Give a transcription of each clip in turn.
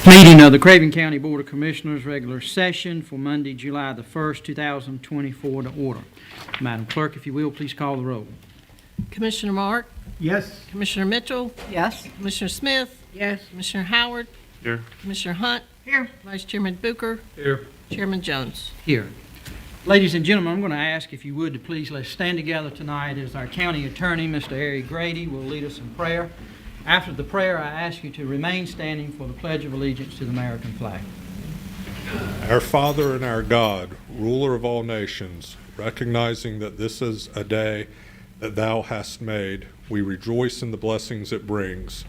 Meeting of the Craven County Board of Commissioners, regular session for Monday, July the 1st, 2024 to order. Madam Clerk, if you will, please call the roll. Commissioner Mark? Yes. Commissioner Mitchell? Yes. Commissioner Smith? Yes. Commissioner Howard? Here. Commissioner Hunt? Here. Vice Chairman Booker? Here. Chairman Jones? Here. Ladies and gentlemen, I'm going to ask if you would to please let's stand together tonight as our county attorney, Mr. Eric Grady, will lead us in prayer. After the prayer, I ask you to remain standing for the Pledge of Allegiance to the American flag. Our Father and our God, ruler of all nations, recognizing that this is a day that thou hast made, we rejoice in the blessings it brings.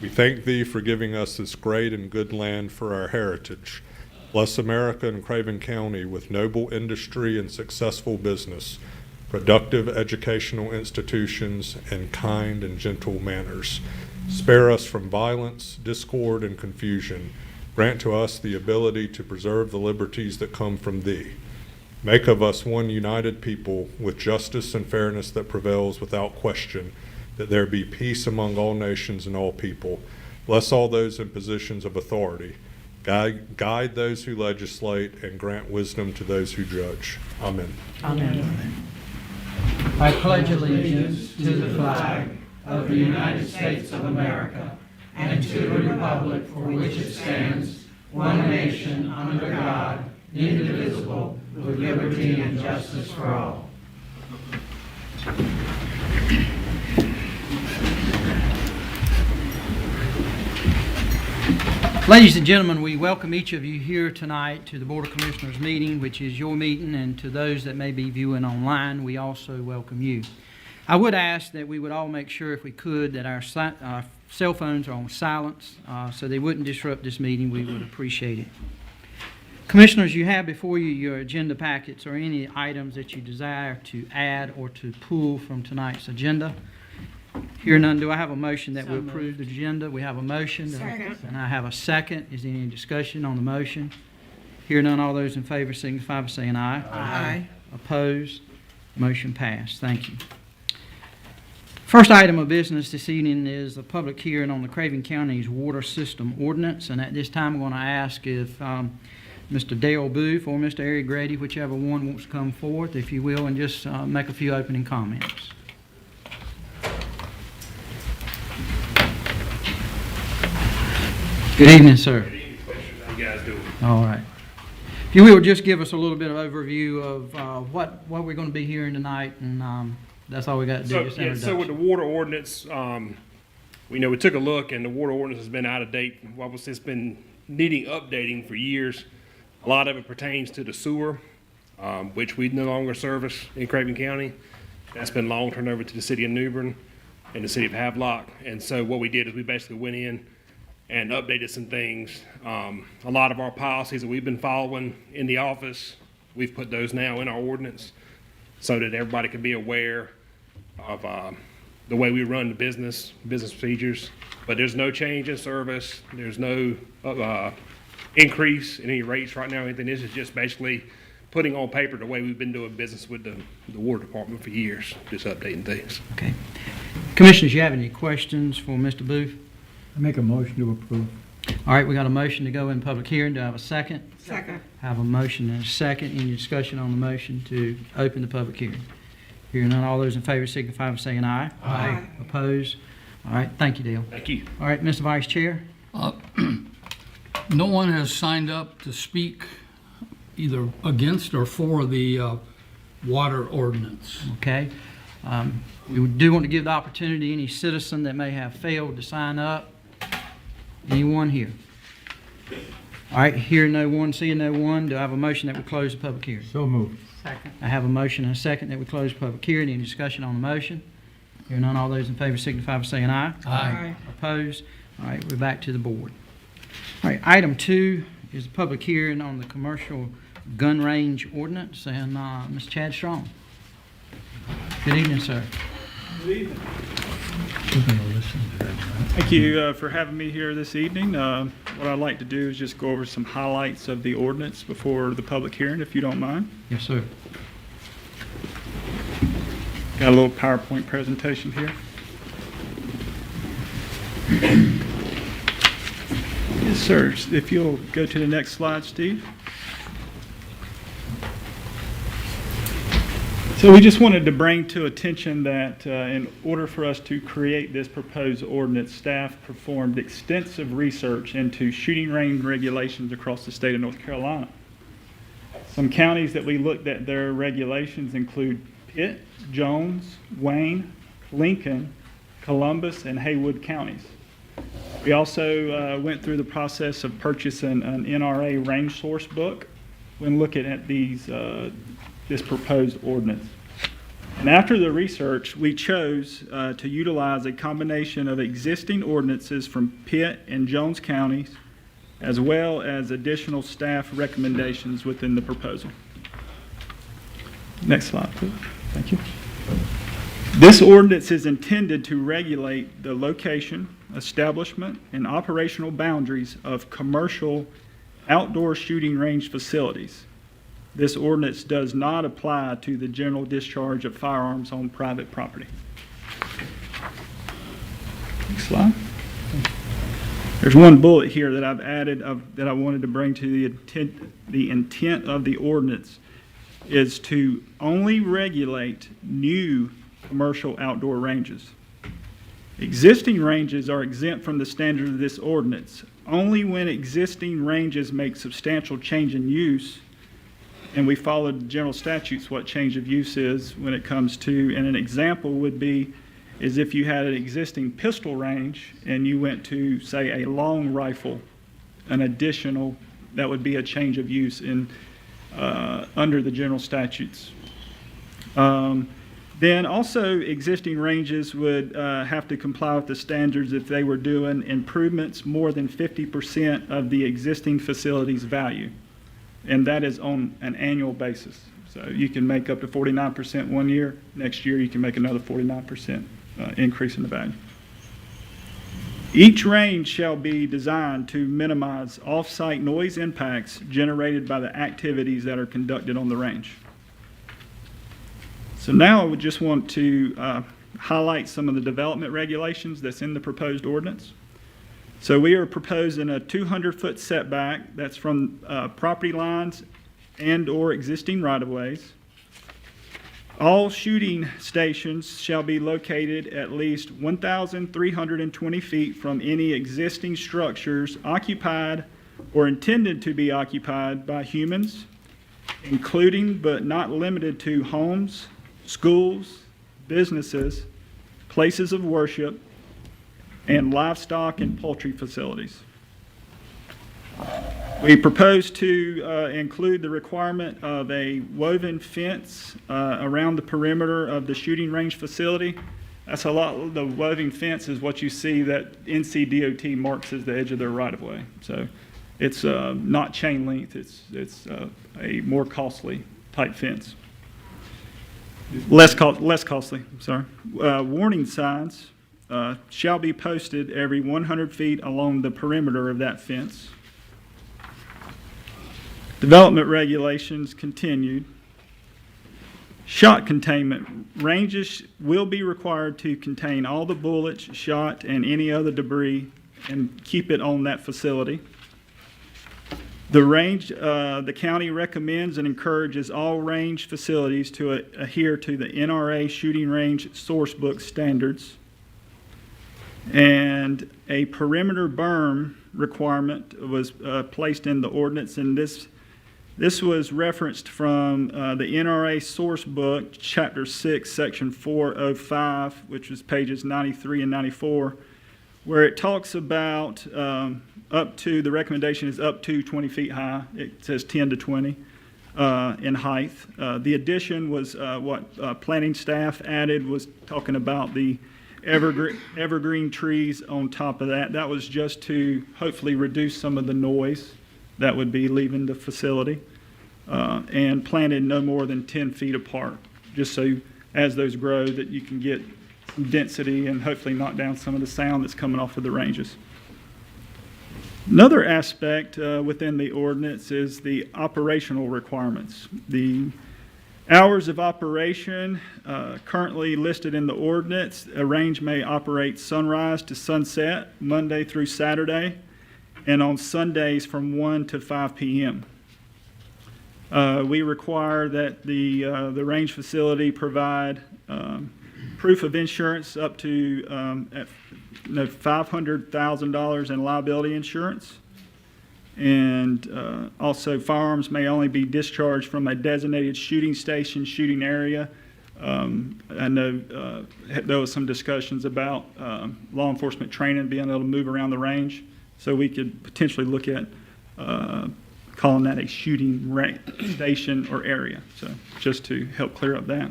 We thank thee for giving us this great and good land for our heritage. Bless America and Craven County with noble industry and successful business, productive educational institutions, and kind and gentle manners. Spare us from violence, discord, and confusion. Grant to us the ability to preserve the liberties that come from thee. Make of us one united people with justice and fairness that prevails without question, that there be peace among all nations and all people. Bless all those in positions of authority. Guide those who legislate and grant wisdom to those who judge. Amen. Amen. I pledge allegiance to the flag of the United States of America and to the republic for which it stands, one nation, under God, indivisible, with liberty and justice for all. Ladies and gentlemen, we welcome each of you here tonight to the Board of Commissioners meeting, which is your meeting, and to those that may be viewing online, we also welcome you. I would ask that we would all make sure, if we could, that our cell phones are on silence so they wouldn't disrupt this meeting. We would appreciate it. Commissioners, you have before you your agenda packets or any items that you desire to add or to pull from tonight's agenda. Here none. Do I have a motion that we approve the agenda? We have a motion. Second. And I have a second. Is there any discussion on the motion? Here none. All those in favor signify by saying aye. Aye. Opposed? Motion passed. Thank you. First item of business this evening is a public hearing on the Craven County's water system ordinance. And at this time, I'm going to ask if Mr. Dale Booth or Mr. Eric Grady, whichever one wants to come forth, if you will, and just make a few opening comments. Good evening, sir. Good evening, Commissioners. How you guys doing? All right. If you will, just give us a little bit of overview of what we're going to be hearing tonight, and that's all we got to do. So with the water ordinance, we took a look, and the water ordinance has been out of date. It's been needing updating for years. A lot of it pertains to the sewer, which we no longer service in Craven County. That's been long turned over to the city of New Bern and the city of Havelock. And so what we did is we basically went in and updated some things. A lot of our policies that we've been following in the office, we've put those now in our ordinance so that everybody can be aware of the way we run the business procedures. But there's no change in service. There's no increase in any rates right now. Anything. This is just basically putting on paper the way we've been doing business with the water department for years, just updating things. Okay. Commissioners, you have any questions for Mr. Booth? I make a motion to approve. All right, we got a motion to go in public hearing. Do I have a second? Second. I have a motion and a second. Any discussion on the motion to open the public hearing? Hearing none, all those in favor signify by saying aye. Aye. Opposed? All right, thank you, Dale. Thank you. All right, Mr. Vice Chair. No one has signed up to speak either against or for the water ordinance. Okay. We do want to give the opportunity to any citizen that may have failed to sign up. Anyone here? All right, hearing no one, seeing no one, do I have a motion that we close the public hearing? So moved. Second. I have a motion and a second that we close the public hearing. Any discussion on the motion? Hearing none, all those in favor signify by saying aye. Aye. Opposed? All right, we're back to the board. All right, item 2 is a public hearing on the commercial gun range ordinance, and Ms. Chad Strong. Good evening, sir. Good evening. We're going to listen to that. Thank you for having me here this evening. What I'd like to do is just go over some highlights of the ordinance before the public hearing, if you don't mind. Yes, sir. Got a little PowerPoint presentation here. Yes, sir. If you'll go to the next slide, Steve. So we just wanted to bring to attention that in order for us to create this proposed ordinance, staff performed extensive research into shooting range regulations across the state of North Carolina. Some counties that we looked at their regulations include Pitt, Jones, Wayne, Lincoln, Columbus, and Haywood counties. We also went through the process of purchasing an NRA range source book when looking at this proposed ordinance. And after the research, we chose to utilize a combination of existing ordinances from Pitt and Jones counties, as well as additional staff recommendations within the proposal. Next slide, please. Thank you. This ordinance is intended to regulate the location, establishment, and operational boundaries of commercial outdoor shooting range facilities. This ordinance does not apply to the general discharge of firearms on private property. Next slide. There's one bullet here that I've added that I wanted to bring to the intent of the ordinance is to only regulate new commercial outdoor ranges. Existing ranges are exempt from the standards of this ordinance only when existing ranges make substantial change in use, and we followed the general statutes what change of use is when it comes to, and an example would be is if you had an existing pistol range and you went to, say, a long rifle, an additional, that would be a change of use in under the general statutes. Then also existing ranges would have to comply with the standards if they were doing improvements more than 50% of the existing facility's value. And that is on an annual basis. So you can make up to 49% one year. Next year you can make another 49% increase in the value. Each range shall be designed to minimize off-site noise impacts generated by the activities that are conducted on the range. So now I would just want to highlight some of the development regulations that's in the proposed ordinance. So we are proposing a 200-foot setback that's from property lines and or existing right-of-ways. All shooting stations shall be located at least 1,320 feet from any existing structures occupied or intended to be occupied by humans, including but not limited to homes, schools, businesses, places of worship, and livestock and poultry facilities. We propose to include the requirement of a woven fence around the perimeter of the shooting range facility. That's a lot. The woven fence is what you see that NCDOT marks as the edge of their right-of-way. So it's not chain length. It's a more costly type fence. Less costly. Sorry. Warning signs shall be posted every 100 feet along the perimeter of that fence. Development regulations continued. Shot containment. Ranges will be required to contain all the bullets, shot, and any other debris and keep it on that facility. The range, the county recommends and encourages all range facilities to adhere to the NRA shooting range source book standards. And a perimeter berm requirement was placed in the ordinance, and this was referenced from the NRA source book, Chapter 6, Section 405, which is pages 93 and 94, where it talks about up to, the recommendation is up to 20 feet high. It says 10 to 20 in height. The addition was what planning staff added was talking about the evergreen trees on top of that. That was just to hopefully reduce some of the noise that would be leaving the facility, and planted no more than 10 feet apart, just so as those grow that you can get some density and hopefully knock down some of the sound that's coming off of the ranges. Another aspect within the ordinance is the operational requirements. The hours of operation currently listed in the ordinance, a range may operate sunrise to sunset, Monday through Saturday, and on Sundays from 1 to 5 p.m. We require that the range facility provide proof of insurance up to $500,000 in liability insurance. And also firearms may only be discharged from a designated shooting station, shooting area. I know there was some discussions about law enforcement training being able to move around the range. So we could potentially look at calling that a shooting station or area. So just to help clear up that.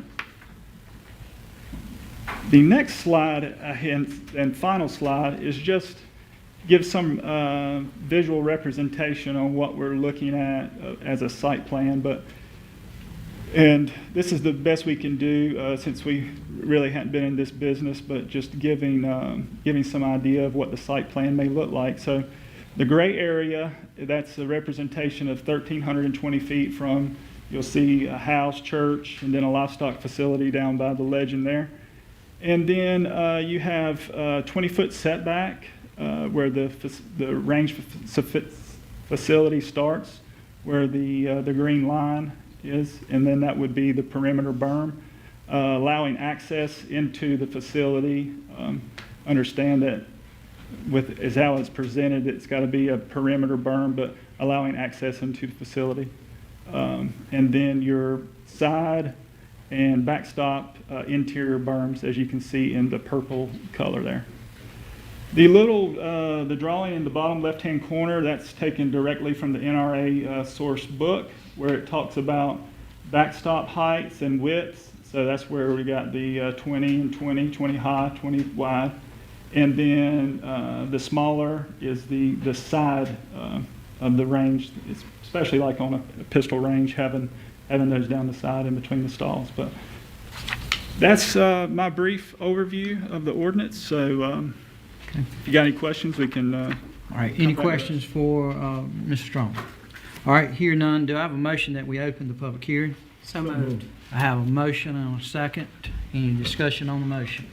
The next slide and final slide is just give some visual representation on what we're looking at as a site plan. And this is the best we can do since we really hadn't been in this business, but just giving some idea of what the site plan may look like. So the gray area, that's a representation of 1,320 feet from, you'll see a house, church, and then a livestock facility down by the legend there. And then you have a 20-foot setback where the range facility starts, where the green line is, and then that would be the perimeter berm, allowing access into the facility. Understand that as how it's presented, it's got to be a perimeter berm, but allowing access into the facility. And then your side and backstop interior berms, as you can see in the purple color there. The drawing in the bottom left-hand corner, that's taken directly from the NRA source book, where it talks about backstop heights and widths. So that's where we got the 20 and 20, 20 high, 20 wide. And then the smaller is the side of the range, especially like on a pistol range, having those down the side in between the stalls. But that's my brief overview of the ordinance. So if you got any questions, we can. All right, any questions for Mr. Strong? All right, hear none. Do I have a motion that we open the public hearing? So moved. I have a motion and a second. Any discussion on the motion?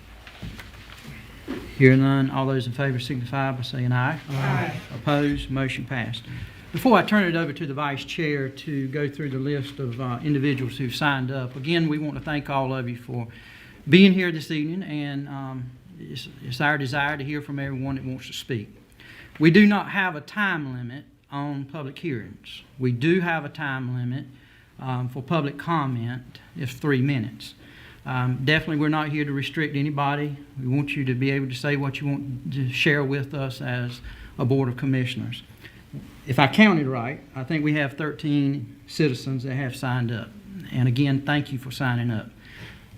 Hear none. All those in favor signify by saying aye. Aye. Opposed? Motion passed. Before I turn it over to the Vice Chair to go through the list of individuals who've signed up, again, we want to thank all of you for being here this evening, and it's our desire to hear from everyone that wants to speak. We do not have a time limit on public hearings. We do have a time limit for public comment. It's 3 minutes. Definitely, we're not here to restrict anybody. We want you to be able to say what you want to share with us as a Board of Commissioners. If I counted right, I think we have 13 citizens that have signed up. And again, thank you for signing up.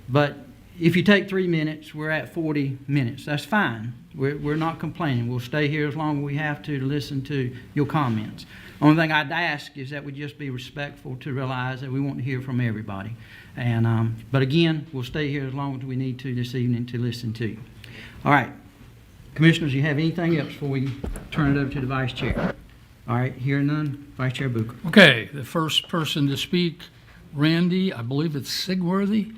But if you take 3 minutes, we're at 40 minutes. That's fine. We're not complaining. We'll stay here as long as we have to listen to your comments. Only thing I'd ask is that we just be respectful to realize that we want to hear from everybody. And but again, we'll stay here as long as we need to this evening to listen to you. All right. Commissioners, you have anything else before we turn it over to the Vice Chair? All right, hearing none, Vice Chair Booker. Okay, the first person to speak, Randy, I believe it's Sigworthy.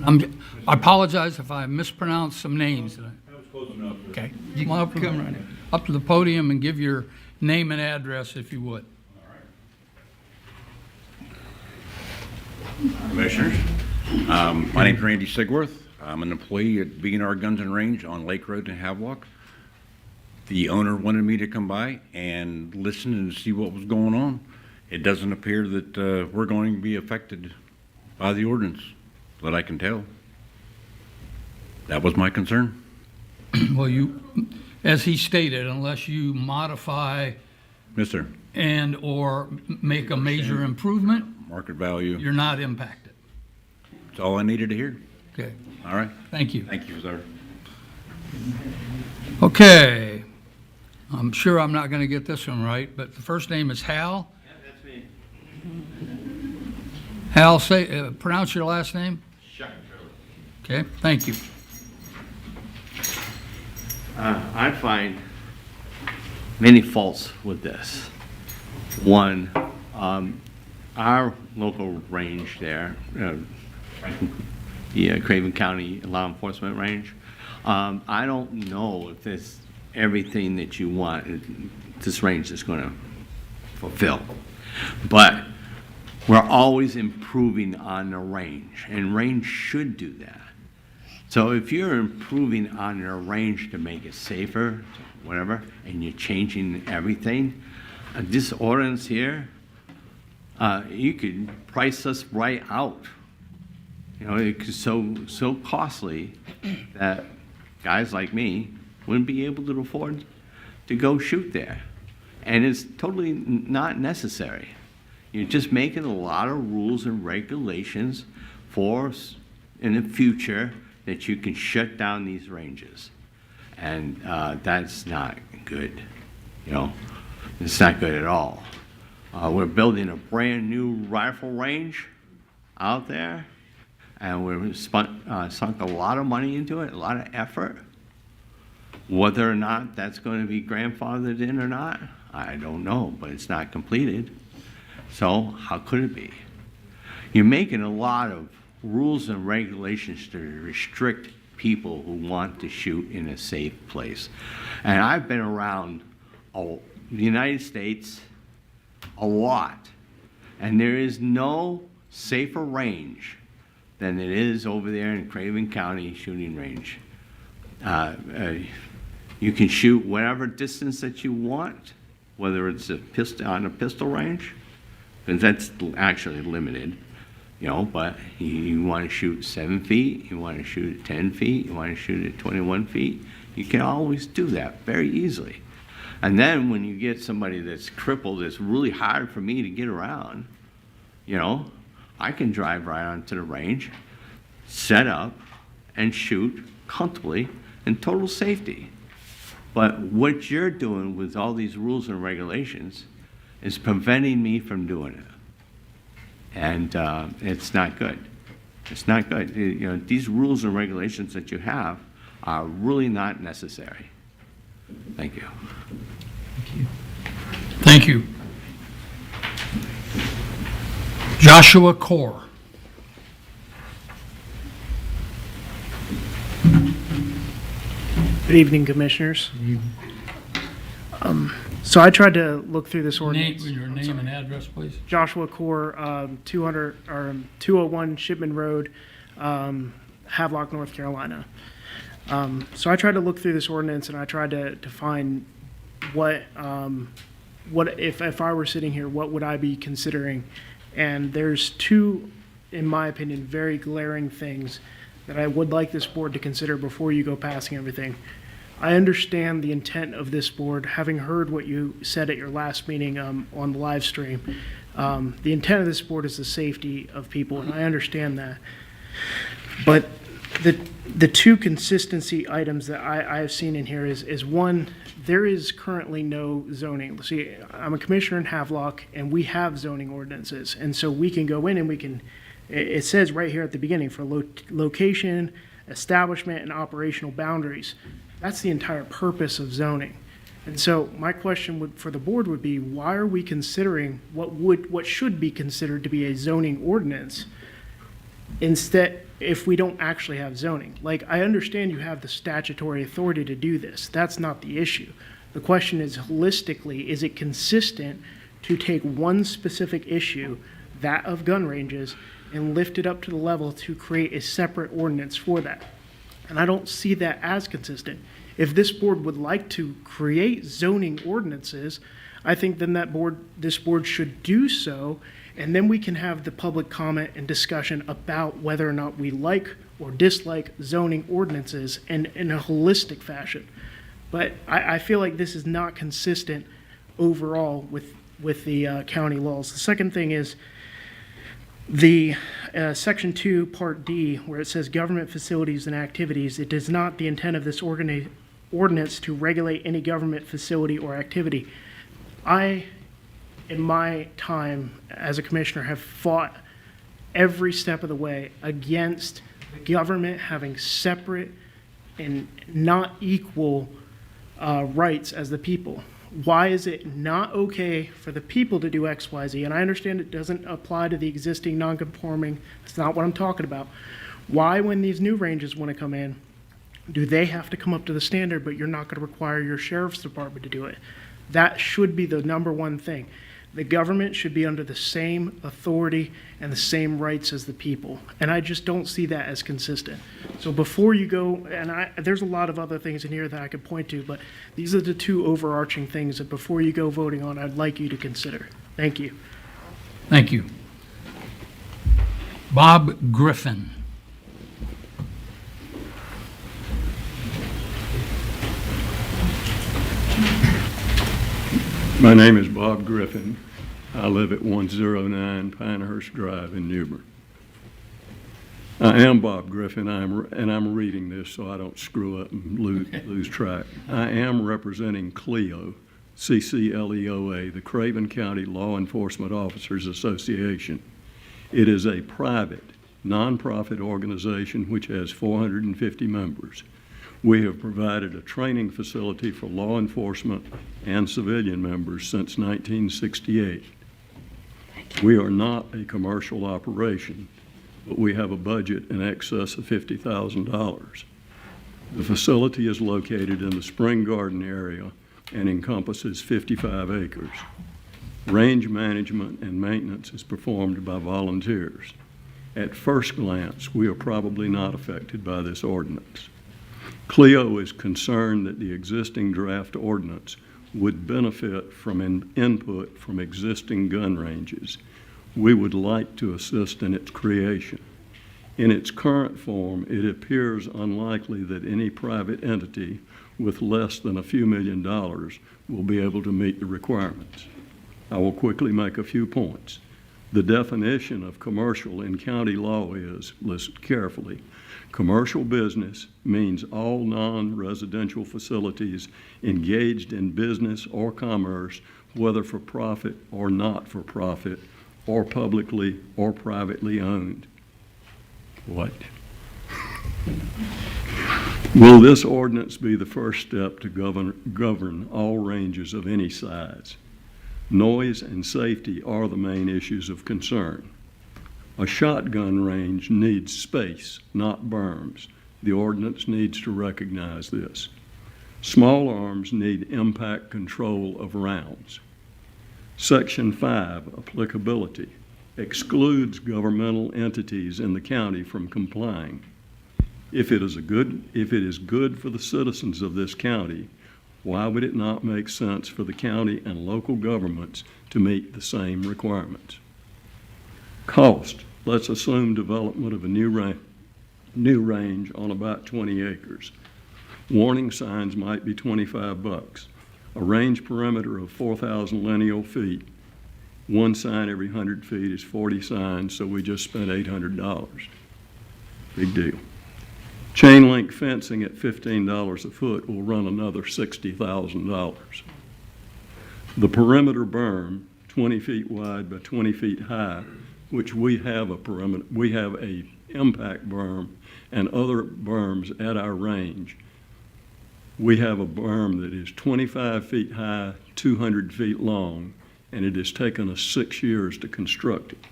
I apologize if I mispronounced some names. That was close enough. Okay. You Come on come right in. up to the podium and give your name and address if you would. Commissioners, my name's Randy Sigworth. I'm an employee at B&R Guns and Range on Lake Road in Havelock. The owner wanted me to come by and listen and see what was going on. It doesn't appear that we're going to be affected by the ordinance, that I can tell. That was my concern. Well, as he stated, unless you modify Yes, sir. and or make a major improvement, Market value. you're not impacted. That's all I needed to hear. Okay, All right. thank you. Thank you, sir. Okay, I'm sure I'm not going to get this one right, but the first name is Hal. Yeah, that's me. Hal, pronounce your last name. Sure. Okay, thank you. I find many faults with this. One, our local range there, the Craven County Law Enforcement Range, I don't know if there's everything that you want this range is going to fulfill. But we're always improving on the range, and range should do that. So if you're improving on your range to make it safer, whatever, and you're changing everything, this ordinance here, you could price us right out. You know, it's so costly that guys like me wouldn't be able to afford to go shoot there. And it's totally not necessary. You're just making a lot of rules and regulations for in the future that you can shut down these ranges. And that's not good, you know. It's not good at all. We're building a brand new rifle range out there, and we've sunk a lot of money into it, a lot of effort. Whether or not that's going to be grandfathered in or not, I don't know, but it's not completed. So how could it be? You're making a lot of rules and regulations to restrict people who want to shoot in a safe place. And I've been around the United States a lot, and there is no safer range than it is over there in Craven County shooting range. You can shoot whatever distance that you want, whether it's on a pistol range, because that's actually limited, you know, but you want to shoot 7 feet, you want to shoot at 10 feet, you want to shoot at 21 feet, you can always do that very easily. And then when you get somebody that's crippled, it's really hard for me to get around, you know, I can drive right onto the range, set up, and shoot comfortably in total safety. But what you're doing with all these rules and regulations is preventing me from doing it. And it's not good. It's not good. You know, these rules and regulations that you have are really not necessary. Thank you. Thank you. Joshua Core. Good evening, Commissioners. So I tried to look through this Name, ordinance. your name and address, please. Joshua Core, 201 Shipman Road, Havelock, North Carolina. So I tried to look through this ordinance, and I tried to find what if I were sitting here, what would I be considering? And there's two, in my opinion, very glaring things that I would like this board to consider before you go passing everything. I understand the intent of this board, having heard what you said at your last meeting on the live stream. The intent of this board is the safety of people, and I understand that. But the two consistency items that I have seen in here is one, there is currently no zoning. See, I'm a commissioner in Havelock, and we have zoning ordinances, and so we can go in and we can, it says right here at the beginning, for location, establishment, and operational boundaries. That's the entire purpose of zoning. And so my question for the board would be, why are we considering what should be considered to be a zoning ordinance instead, if we don't actually have zoning? Like, I understand you have the statutory authority to do this. That's not the issue. The question is, holistically, is it consistent to take one specific issue, that of gun ranges, and lift it up to the level to create a separate ordinance for that? And I don't see that as consistent. If this board would like to create zoning ordinances, I think then this board should do so, and then we can have the public comment and discussion about whether or not we like or dislike zoning ordinances and in a holistic fashion. But I feel like this is not consistent overall with the county laws. The second thing is the Section 2, Part D, where it says government facilities and activities. It is not the intent of this ordinance to regulate any government facility or activity. I, in my time as a commissioner, have fought every step of the way against the government having separate and not equal rights as the people. Why is it not okay for the people to do X, Y, Z? And I understand it doesn't apply to the existing non-conforming. That's not what I'm talking about. Why, when these new ranges want to come in, Do they have to come up to the standard, but you're not going to require your sheriff's department to do it? That should be the number one thing. The government should be under the same authority and the same rights as the people. And I just don't see that as consistent. So before you go, and there's a lot of other things in here that I could point to, but these are the two overarching things that before you go voting on, I'd like you to consider. Thank you. Thank you. Bob Griffin. My name is Bob Griffin. I live at 109 Pinehurst Drive in Newbern. I am Bob Griffin, and I'm reading this so I don't screw up and lose track. I am representing CLEOA, CCLEOA, the Craven County Law Enforcement Officers Association. It is a private, nonprofit organization which has 450 members. We have provided a training facility for law enforcement and civilian members since 1968. We are not a commercial operation, but we have a budget in excess of $50,000. The facility is located in the Spring Garden area and encompasses 55 acres. Range management and maintenance is performed by volunteers. At first glance, we are probably not affected by this ordinance. CLEO is concerned that the existing draft ordinance would benefit from an input from existing gun ranges. We would like to assist in its creation. In its current form, it appears unlikely that any private entity with less than a few $1 million will be able to meet the requirements. I will quickly make a few points. The definition of commercial in county law is, listen carefully, commercial business means all non-residential facilities engaged in business or commerce, whether for profit or not for profit, or publicly or privately owned. What? Will this ordinance be the first step to govern all ranges of any size? Noise and safety are the main issues of concern. A shotgun range needs space, not berms. The ordinance needs to recognize this. Small arms need impact control of rounds. Section 5, applicability, excludes governmental entities in the county from complying. If it is good for the citizens of this county, why would it not make sense for the county and local governments to meet the same requirements? Cost. Let's assume development of a new range on about 20 acres. Warning signs might be $25. A range perimeter of 4,000 lineal feet. One sign every 100 feet is 40 signs, so we just spent $800. Big deal. Chain link fencing at $15 a foot will run another $60,000. The perimeter berm, 20 feet wide by 20 feet high, which we have a impact berm and other berms at our range. We have a berm that is 25 feet high, 200 feet long, and it has taken us 6 years to construct it.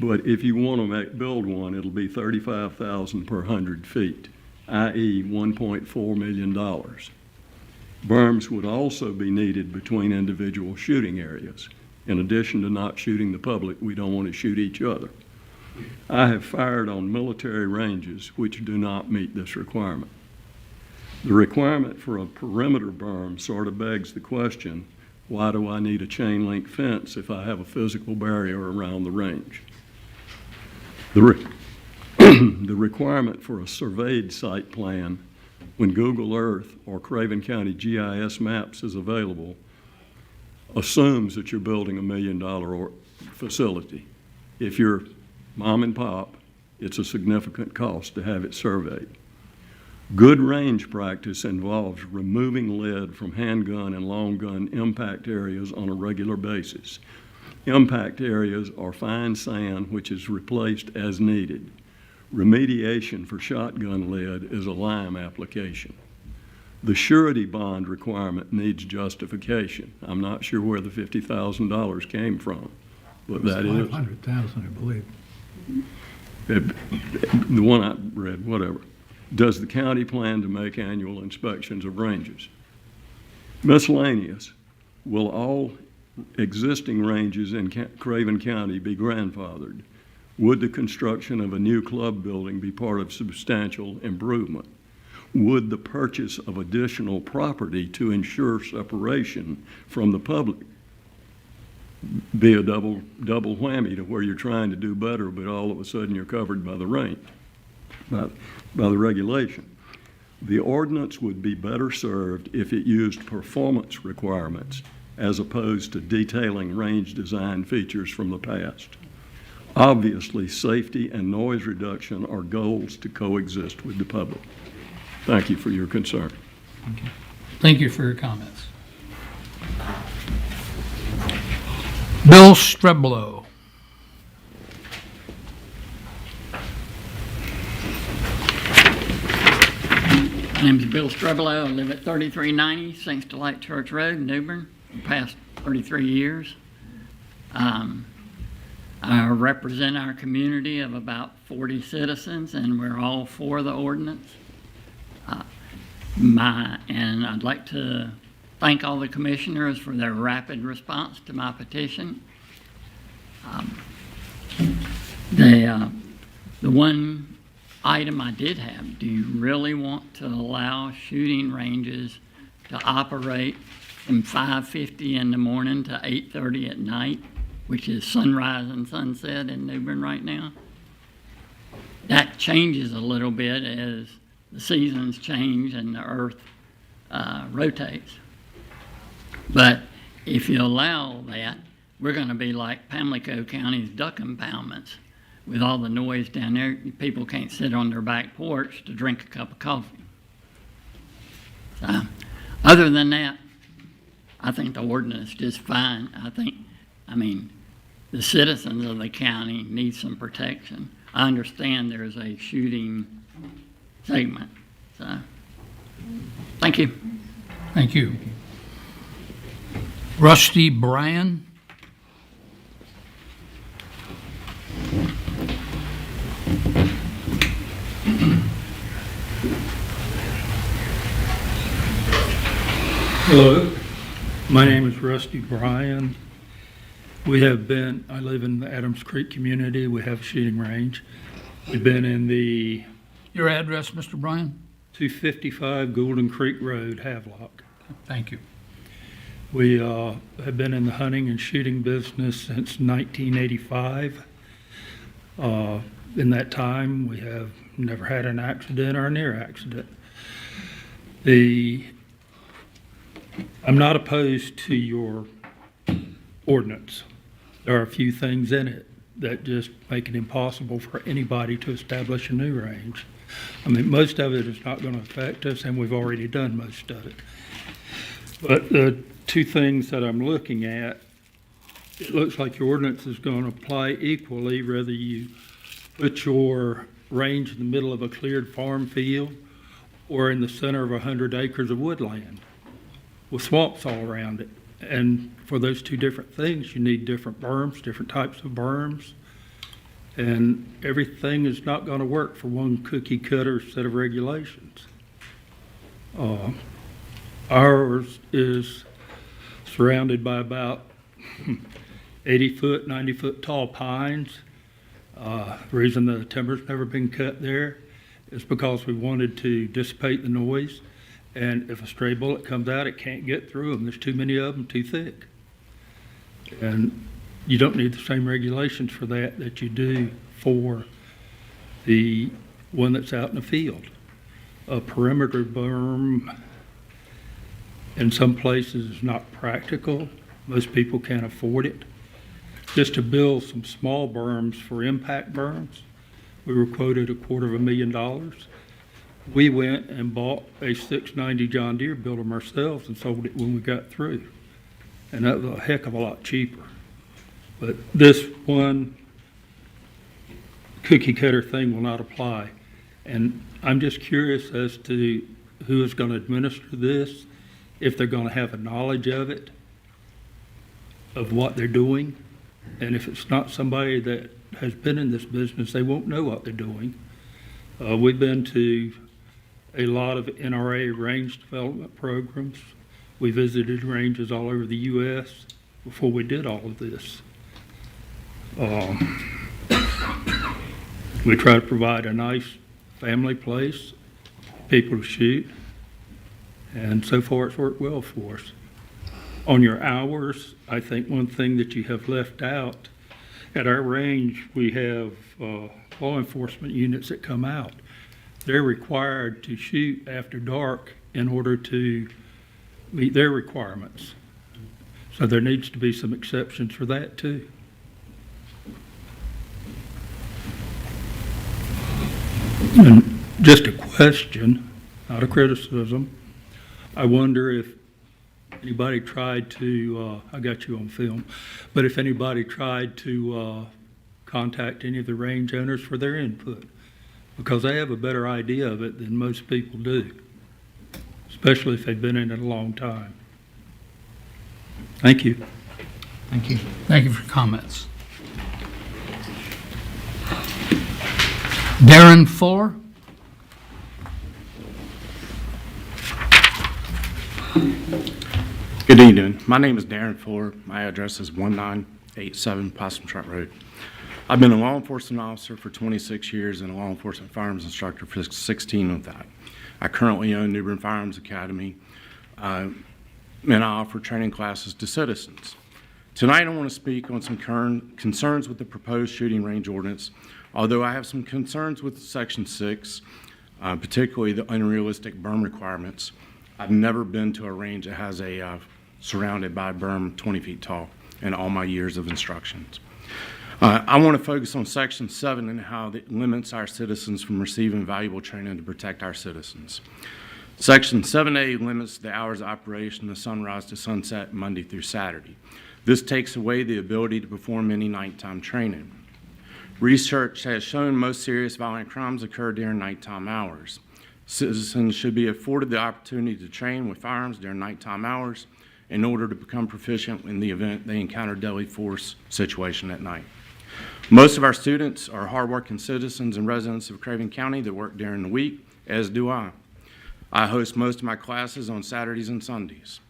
But if you want to build one, it'll be $35,000 per 100 feet, i.e. $1.4 million. Berms would also be needed between individual shooting areas. In addition to not shooting the public, we don't want to shoot each other. I have fired on military ranges which do not meet this requirement. The requirement for a perimeter berm sort of begs the question, why do I need a chain link fence if I have a physical barrier around the range? The requirement for a surveyed site plan when Google Earth or Craven County GIS maps is available assumes that you're building $1 million facility. If you're mom and pop, it's a significant cost to have it surveyed. Good range practice involves removing lead from handgun and long gun impact areas on a regular basis. Impact areas are fine sand which is replaced as needed. Remediation for shotgun lead is a lime application. The surety bond requirement needs justification. I'm not sure where the $50,000 came from, but that is. $500,000, I believe. The one I read, whatever. Does the county plan to make annual inspections of ranges? Miscellaneous, will all existing ranges in Craven County be grandfathered? Would the construction of a new club building be part of substantial improvement? Would the purchase of additional property to ensure separation from the public be a double whammy to where you're trying to do better, but all of a sudden you're covered by the range, by the regulation? The ordinance would be better served if it used performance requirements as opposed to detailing range design features from the past. Obviously, safety and noise reduction are goals to coexist with the public. Thank you for your concern. Thank you for your comments. Bill Streblow. My name is Bill Streblow. I live at 3390 Saints Delight Church Road, Newbern, for the past 33 years. I represent our community of about 40 citizens, and we're all for the ordinance. And I'd like to thank all the commissioners for their rapid response to my petition. The one item I did have, do you really want to allow shooting ranges to operate from 5:50 in the morning to 8:30 at night, which is sunrise and sunset in Newbern right now? That changes a little bit as the seasons change and the earth rotates. But if you allow that, we're going to be like Pamlico County's duck impoundments. With all the noise down there, people can't sit on their back porch to drink a cup of coffee. So, other than that, I think the ordinance is just fine. I mean, the citizens of the county need some protection. I understand there's a shooting segment. So, thank you. Thank you. Rusty Bryan. Hello, my name is Rusty Bryan. I live in the Adams Creek community. We have a shooting range. We've been in the Your address, Mr. Bryan? 255 Golden Creek Road, Havelock. Thank you. We have been in the hunting and shooting business since 1985. In that time, we have never had an accident or a near accident. I'm not opposed to your ordinance. There are a few things in it that just make it impossible for anybody to establish a new range. I mean, most of it is not going to affect us, and we've already done most of it. But the two things that I'm looking at, it looks like your ordinance is going to apply equally whether you put your range in the middle of a cleared farm field or in the center of 100 acres of woodland with swamps all around it. And for those two different things, you need different berms, different types of berms. And everything is not going to work for one cookie cutter set of regulations. Ours is surrounded by about 80-foot, 90-foot tall pines. The reason the timber's never been cut there is because we wanted to dissipate the noise. And if a stray bullet comes out, it can't get through them. There's too many of them, too thick. And you don't need the same regulations for that you do for the one that's out in the field. A perimeter berm in some places is not practical. Most people can't afford it. Just to build some small berms for impact berms, we were quoted $250,000. We went and bought a 690 John Deere, built them ourselves, and sold it when we got through. And that was a heck of a lot cheaper. But this one cookie cutter thing will not apply. And I'm just curious as to who is going to administer this, if they're going to have a knowledge of it, of what they're doing. And if it's not somebody that has been in this business, they won't know what they're doing. We've been to a lot of NRA range development programs. We visited ranges all over the U.S. before we did all of this. We try to provide a nice family place, people to shoot, and so far it's worked well for us. On your hours, I think one thing that you have left out, at our range, we have law enforcement units that come out. They're required to shoot after dark in order to meet their requirements. So there needs to be some exceptions for that too. And just a question, not a criticism. I wonder if anybody tried to, I got you on film, but if anybody tried to contact any of the range owners for their input, because they have a better idea of it than most people do, especially if they've been in it a long time. Thank you. Thank you. Thank you for your comments. Darren Fuller. Good evening. My name is Darren Fuller. My address is 1987 Possum Trot Road. I've been a law enforcement officer for 26 years and a law enforcement firearms instructor for 16 of that. I currently own New Bern Firearms Academy, and I offer training classes to citizens. Tonight I want to speak on some concerns with the proposed shooting range ordinance, although I have some concerns with Section 6, particularly the unrealistic berm requirements. I've never been to a range that has a surrounded by berm 20 feet tall in all my years of instructions. I want to focus on Section 7 and how it limits our citizens from receiving valuable training to protect our citizens. Section 7A limits the hours of operation of sunrise to sunset Monday through Saturday. This takes away the ability to perform any nighttime training. Research has shown most serious violent crimes occur during nighttime hours. Citizens should be afforded the opportunity to train with firearms during nighttime hours in order to become proficient in the event they encounter deadly force situation at night. Most of our students are hardworking citizens and residents of Craven County that work during the week, as do I. I host most of my classes on Saturdays and Sundays.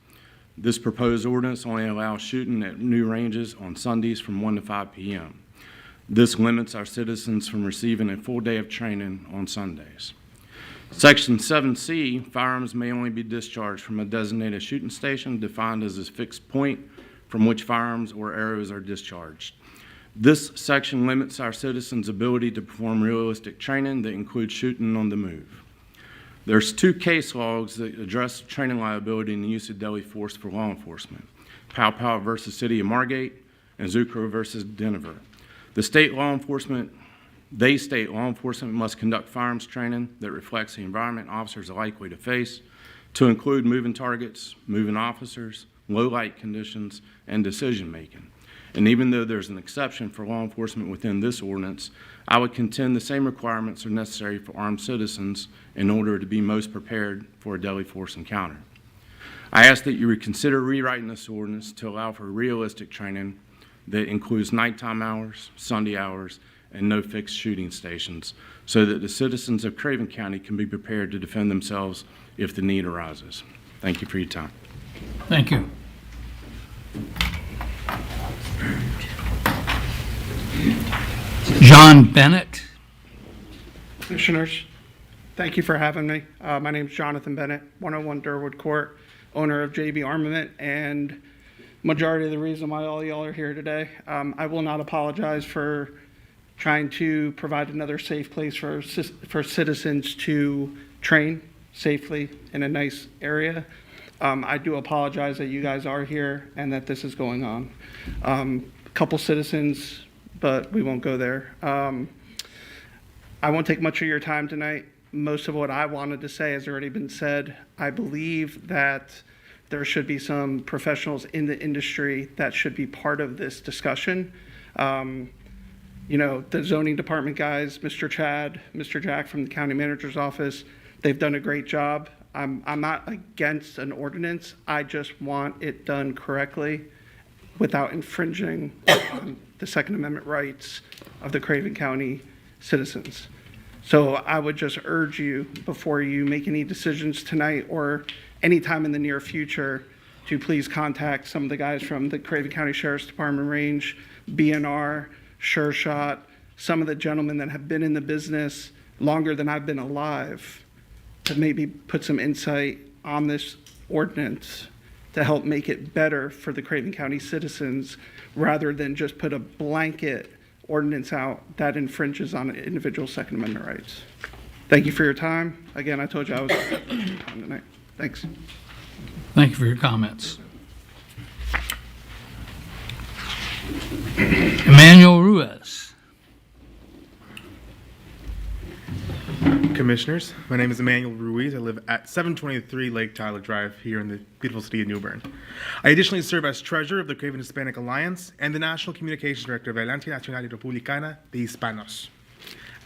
This proposed ordinance only allows shooting at new ranges on Sundays from 1 to 5 p.m. This limits our citizens from receiving a full day of training on Sundays. Section 7C, firearms may only be discharged from a designated shooting station defined as a fixed point from which firearms or arrows are discharged. This section limits our citizens' ability to perform realistic training that includes shooting on the move. There's 2 case logs that address training liability and the use of deadly force for law enforcement: Pow Pow versus City of Margate and Zucro versus Denver. They state law enforcement must conduct firearms training that reflects the environment officers are likely to face, to include moving targets, moving officers, low light conditions, and decision making. And even though there's an exception for law enforcement within this ordinance, I would contend the same requirements are necessary for armed citizens in order to be most prepared for a deadly force encounter. I ask that you reconsider rewriting this ordinance to allow for realistic training that includes nighttime hours, Sunday hours, and no fixed shooting stations, so that the citizens of Craven County can be prepared to defend themselves if the need arises. Thank you for your time. Thank you. John Bennett. Commissioners, thank you for having me. My name is Jonathan Bennett, 101 Durwood Court, owner of JB Armament, and majority of the reason why all y'all are here today. I will not apologize for trying to provide another safe place for citizens to train safely in a nice area. I do apologize that you guys are here and that this is going on. A couple citizens, but we won't go there. I won't take much of your time tonight. Most of what I wanted to say has already been said. I believe that there should be some professionals in the industry that should be part of this discussion. You know, the zoning department guys, Mr. Chad, Mr. Jack from the county manager's office, they've done a great job. I'm not against an ordinance. I just want it done correctly without infringing on the Second Amendment rights of the Craven County citizens. So I would just urge you, before you make any decisions tonight or anytime in the near future, to please contact some of the guys from the Craven County Sheriff's Department range, BNR, Sure Shot, some of the gentlemen that have been in the business longer than I've been alive, to maybe put some insight on this ordinance to help make it better for the Craven County citizens, rather than just put a blanket ordinance out that infringes on individual Second Amendment rights. Thank you for your time. Again, I told you I was on tonight. Thanks. Thank you for your comments. Emmanuel Ruiz. Commissioners, my name is Emmanuel Ruiz. I live at 723 Lake Tyler Drive here in the beautiful city of New Bern. I additionally serve as treasurer of the Craven Hispanic Alliance and the National Communications Director of Alianza Nacional y Republicana de Hispanos.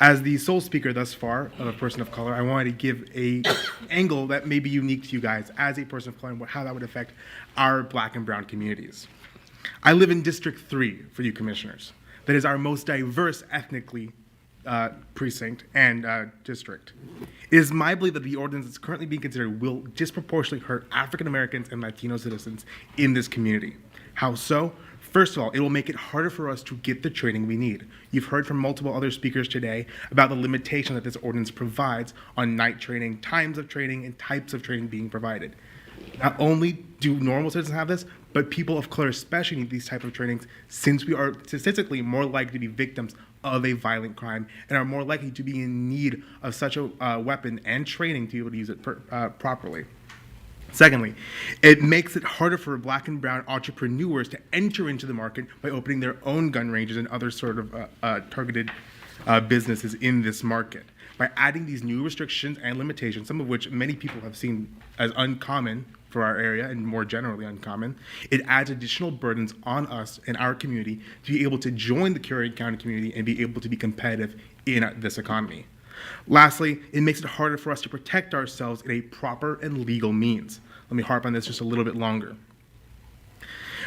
As the sole speaker thus far of a person of color, I wanted to give a angle that may be unique to you guys as a person of color and how that would affect our black and brown communities. I live in District 3 for you commissioners. That is our most diverse ethnically precinct and district. It is my belief that the ordinance that's currently being considered will disproportionately hurt African Americans and Latino citizens in this community. How so? First of all, it will make it harder for us to get the training we need. You've heard from multiple other speakers today about the limitation that this ordinance provides on night training, times of training, and types of training being provided. Not only do normal citizens have this, but people of color especially need these type of trainings, since we are statistically more likely to be victims of a violent crime and are more likely to be in need of such a weapon and training to be able to use it properly. Secondly, it makes it harder for black and brown entrepreneurs to enter into the market by opening their own gun ranges and other sort of targeted businesses in this market. By adding these new restrictions and limitations, some of which many people have seen as uncommon for our area and more generally uncommon, it adds additional burdens on us and our community to be able to join the Craven County community and be able to be competitive in this economy. Lastly, it makes it harder for us to protect ourselves in a proper and legal means. Let me harp on this just a little bit longer.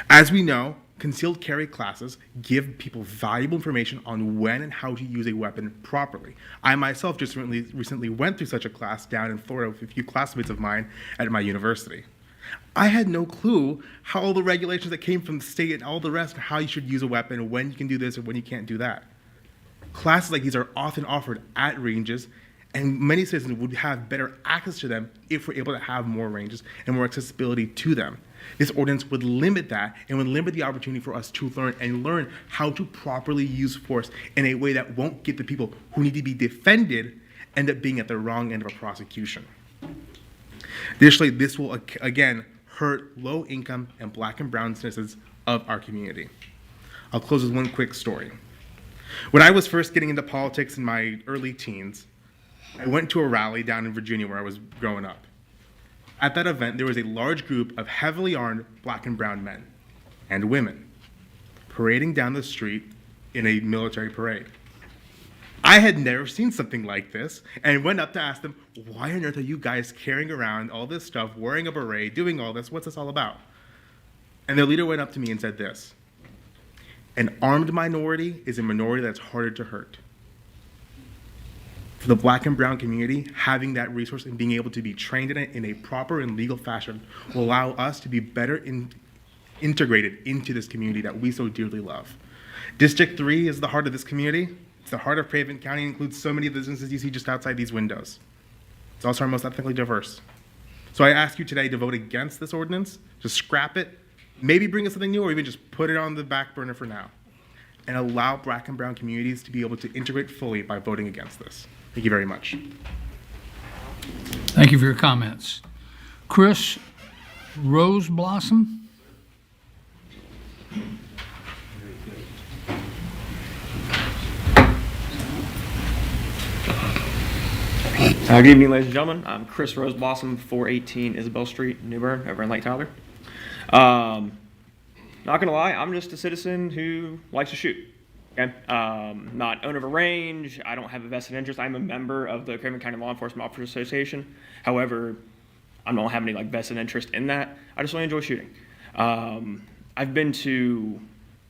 As we know, concealed carry classes give people valuable information on when and how to use a weapon properly. I myself just recently went through such a class down in Florida with a few classmates of mine at my university. I had no clue how all the regulations that came from the state and all the rest, how you should use a weapon, when you can do this or when you can't do that. Classes like these are often offered at ranges, and many citizens would have better access to them if we're able to have more ranges and more accessibility to them. This ordinance would limit that and would limit the opportunity for us to learn how to properly use force in a way that won't get the people who need to be defended end up being at the wrong end of a prosecution. Additionally, this will again hurt low-income and black and brown citizens of our community. I'll close with one quick story. When I was first getting into politics in my early teens, I went to a rally down in Virginia where I was growing up. At that event, there was a large group of heavily armed black and brown men and women parading down the street in a military parade. I had never seen something like this and went up to ask them, why on earth are you guys carrying around all this stuff, wearing a beret, doing all this? What's this all about? And their leader went up to me and said this: an armed minority is a minority that's harder to hurt. For the black and brown community, having that resource and being able to be trained in it in a proper and legal fashion will allow us to be better integrated into this community that we so dearly love. District 3 is the heart of this community. It's the heart of Craven County. It includes so many of the businesses you see just outside these windows. It's also our most ethnically diverse. So I ask you today to vote against this ordinance, to scrap it, maybe bring us something new, or even just put it on the back burner for now, and allow black and brown communities to be able to integrate fully by voting against this. Thank you very much. Thank you for your comments. Chris Roseblossom. Good evening, ladies and gentlemen. I'm Chris Roseblossom, 418 Isabel Street, New Bern, over in Lake Tyler. Not gonna lie, I'm just a citizen who likes to shoot. Okay, not owner of a range. I don't have a vested interest. I'm a member of the Craven County Law Enforcement Officers Association. However, I don't have any vested interest in that. I just really enjoy shooting. I've been to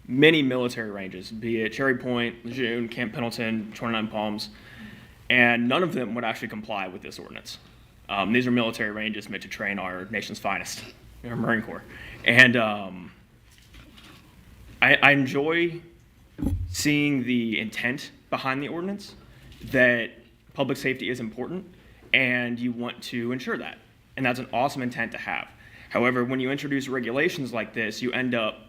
many military ranges, be it Cherry Point, Lejeune, Camp Pendleton, 29 Palms. and none of them would actually comply with this ordinance. These are military ranges meant to train our nation's finest, our Marine Corps. And I enjoy seeing the intent behind the ordinance, that public safety is important, and you want to ensure that. And that's an awesome intent to have. However, when you introduce regulations like this, you end up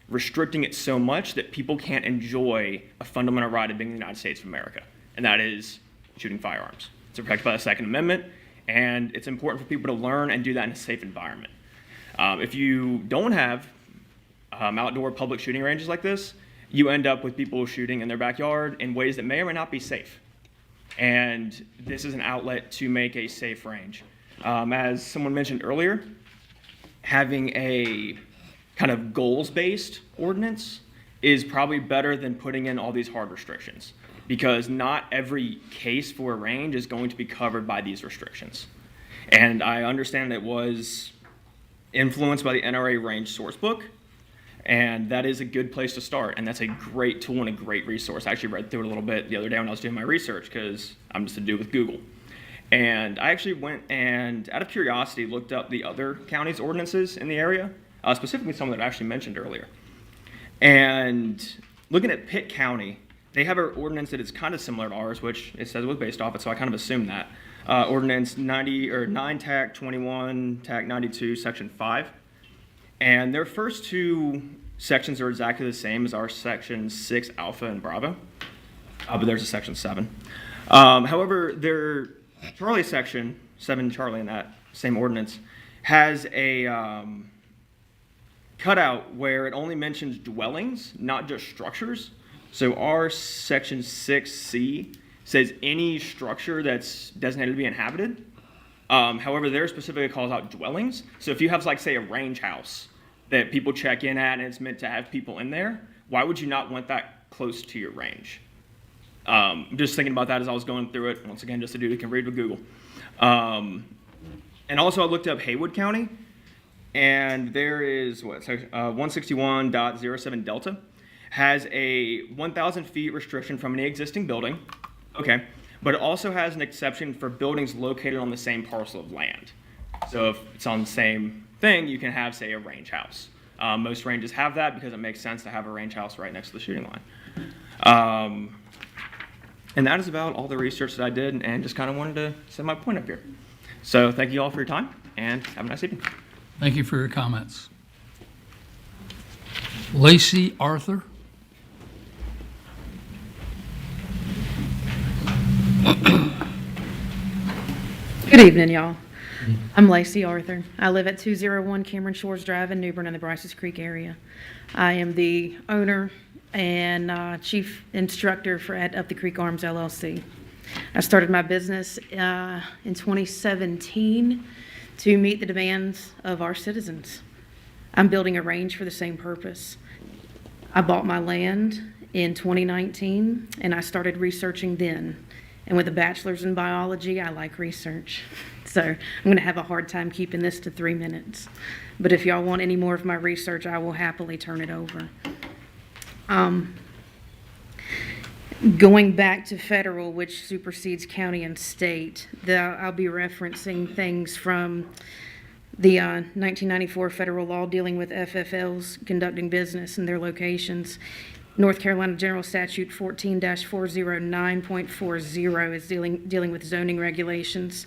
restricting it so much that people can't enjoy a fundamental right of being in the United States of America, and that is shooting firearms. It's protected by the Second Amendment, and it's important for people to learn and do that in a safe environment. If you don't have outdoor public shooting ranges like this, you end up with people shooting in their backyard in ways that may or may not be safe. And this is an outlet to make a safe range. As someone mentioned earlier, having a kind of goals-based ordinance is probably better than putting in all these hard restrictions, because not every case for a range is going to be covered by these restrictions. And I understand it was influenced by the NRA range source book, and that is a good place to start, and that's a great tool and a great resource. I actually read through it a little bit the other day when I was doing my research, because I'm just to do with Google. And I actually went and, out of curiosity, looked up the other counties' ordinances in the area, specifically some that I actually mentioned earlier. And looking at Pitt County, they have an ordinance that is kind of similar to ours, which it says it was based off it, so I kind of assumed that. Ordinance 9 TAC 21, TAC 92, Section 5. And their first two sections are exactly the same as our Section 6 Alpha and Bravo, but there's a Section 7. However, their Charlie section, 7 Charlie in that same ordinance, has a cutout where it only mentions dwellings, not just structures. So our Section 6C says any structure that's designated to be inhabited. However, there specifically calls out dwellings. So if you have, like, say, a range house that people check in at and it's meant to have people in there, why would you not want that close to your range? Just thinking about that as I was going through it, once again, just a dude who can read with Google. And also I looked up Haywood County, and there is, 161.07 Delta, has a 1,000 feet restriction from any existing building. Okay, but it also has an exception for buildings located on the same parcel of land. So if it's on the same thing, you can have, say, a range house. Most ranges have that because it makes sense to have a range house right next to the shooting line. And that is about all the research that I did, and just kind of wanted to set my point up here. So thank you all for your time, and have a nice evening. Thank you for your comments. Lacey Arthur. Good evening, y'all. I'm Lacey Arthur. I live at 201 Cameron Shores Drive in New Bern in the Bryces Creek area. I am the owner and chief instructor at Up the Creek Arms LLC. I started my business in 2017 to meet the demands of our citizens. I'm building a range for the same purpose. I bought my land in 2019 and I started researching then. And with a bachelor's in biology, I like research. So I'm going to have a hard time keeping this to 3 minutes. But if y'all want any more of my research, I will happily turn it over. Going back to federal, which supersedes county and state, I'll be referencing things from the 1994 federal law dealing with FFLs conducting business in their locations. North Carolina General Statute 14-409.40 is dealing with zoning regulations.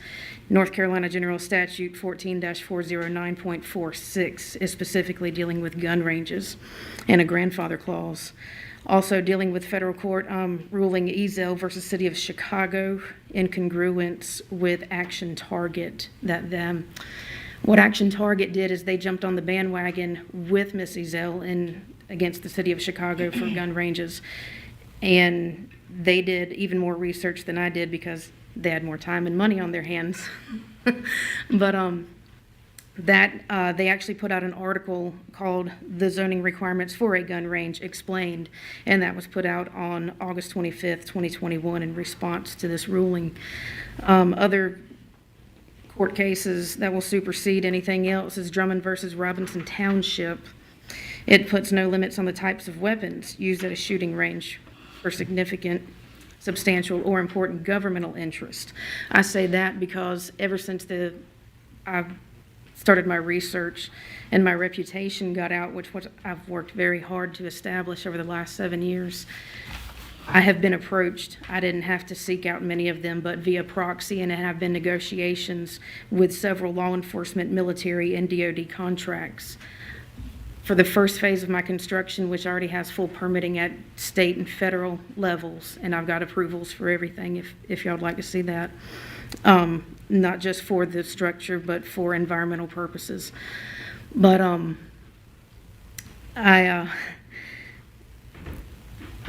North Carolina General Statute 14-409.46 is specifically dealing with gun ranges and a grandfather clause. Also dealing with federal court ruling Ezel versus City of Chicago in congruence with Action Target. What Action Target did is they jumped on the bandwagon with Miss Ezel against the City of Chicago for gun ranges, and they did even more research than I did because they had more time and money on their hands. But they actually put out an article called "The Zoning Requirements for a Gun Range Explained," and that was put out on August 25th, 2021 in response to this ruling. Other court cases that will supersede anything else is Drummond versus Robinson Township. It puts no limits on the types of weapons used at a shooting range for significant substantial or important governmental interest. I say that because ever since I've started my research and my reputation got out, which I've worked very hard to establish over the last 7 years, I have been approached. I didn't have to seek out many of them, but via proxy, and there have been negotiations with several law enforcement, military, and DoD contracts. For the first phase of my construction, which already has full permitting at state and federal levels, and I've got approvals for everything if y'all would like to see that, not just for the structure, but for environmental purposes. But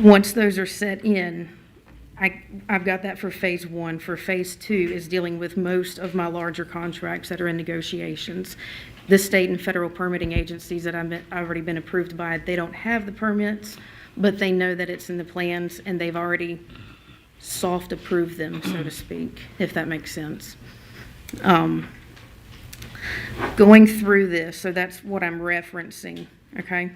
once those are set in, I've got that for phase 1. For phase 2 is dealing with most of my larger contracts that are in negotiations. The state and federal permitting agencies that I've already been approved by, they don't have the permits, but they know that it's in the plans, and they've already soft approved them, so to speak, if that makes sense. Going through this, so that's what I'm referencing, okay?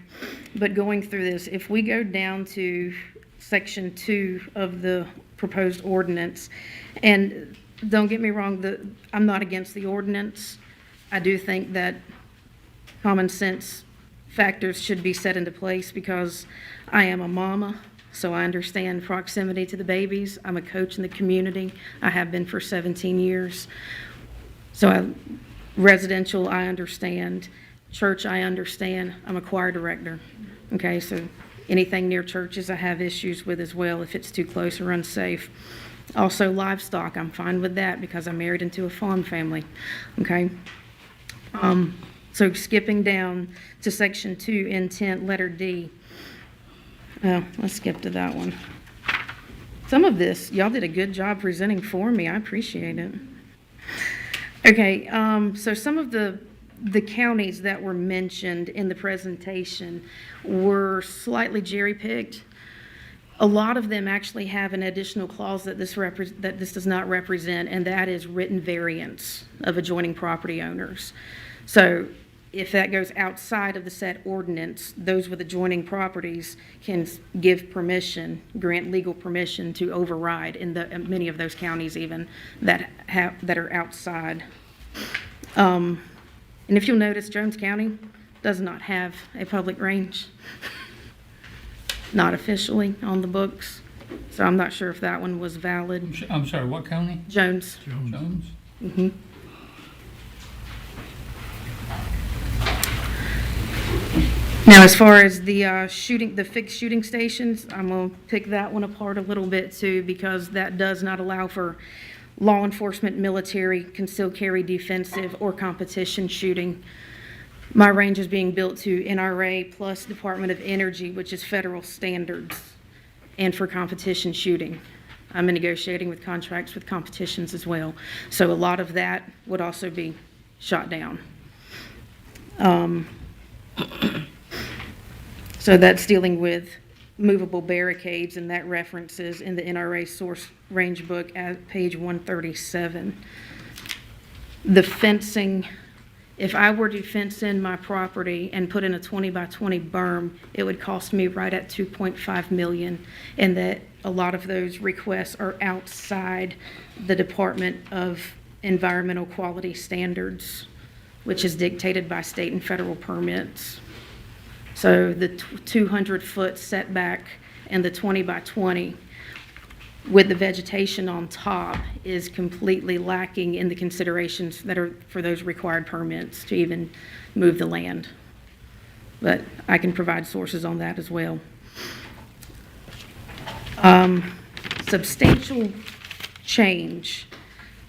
But going through this, if we go down to section 2 of the proposed ordinance, and don't get me wrong, I'm not against the ordinance. I do think that common sense factors should be set into place because I am a mama, so I understand proximity to the babies. I'm a coach in the community. I have been for 17 years. So residential, I understand. Church, I understand. I'm a choir director. Okay, so anything near churches I have issues with as well if it's too close or unsafe. Also livestock, I'm fine with that because I'm married into a farm family. Okay. So skipping down to section 2, intent, letter D. Let's skip to that one. Some of this, y'all did a good job presenting for me. I appreciate it. Okay, so some of the counties that were mentioned in the presentation were slightly jerry-picked. A lot of them actually have an additional clause that this does not represent, and that is written variance of adjoining property owners. So if that goes outside of the said ordinance, those with adjoining properties can give permission, grant legal permission to override in many of those counties even that are outside. And if you'll notice, Jones County does not have a public range, not officially on the books. So I'm not sure if that one was valid. I'm sorry, what county? Jones. Jones? Mm-hmm. Now, as far as the the fixed shooting stations, I'm going to pick that one apart a little bit too, because that does not allow for law enforcement, military, concealed carry, defensive, or competition shooting. My range is being built to NRA plus Department of Energy, which is federal standards, and for competition shooting. I'm negotiating with contracts with competitions as well. So a lot of that would also be shot down. So that's dealing with movable barricades, and that references in the NRA source range book at page 137. The fencing, if I were to fence in my property and put in a 20 by 20 berm, it would cost me right at $2.5 million, and that a lot of those requests are outside the Department of Environmental Quality Standards, which is dictated by state and federal permits. So the 200-foot setback and the 20 by 20 with the vegetation on top is completely lacking in the considerations that are for those required permits to even move the land. But I can provide sources on that as well. Substantial change.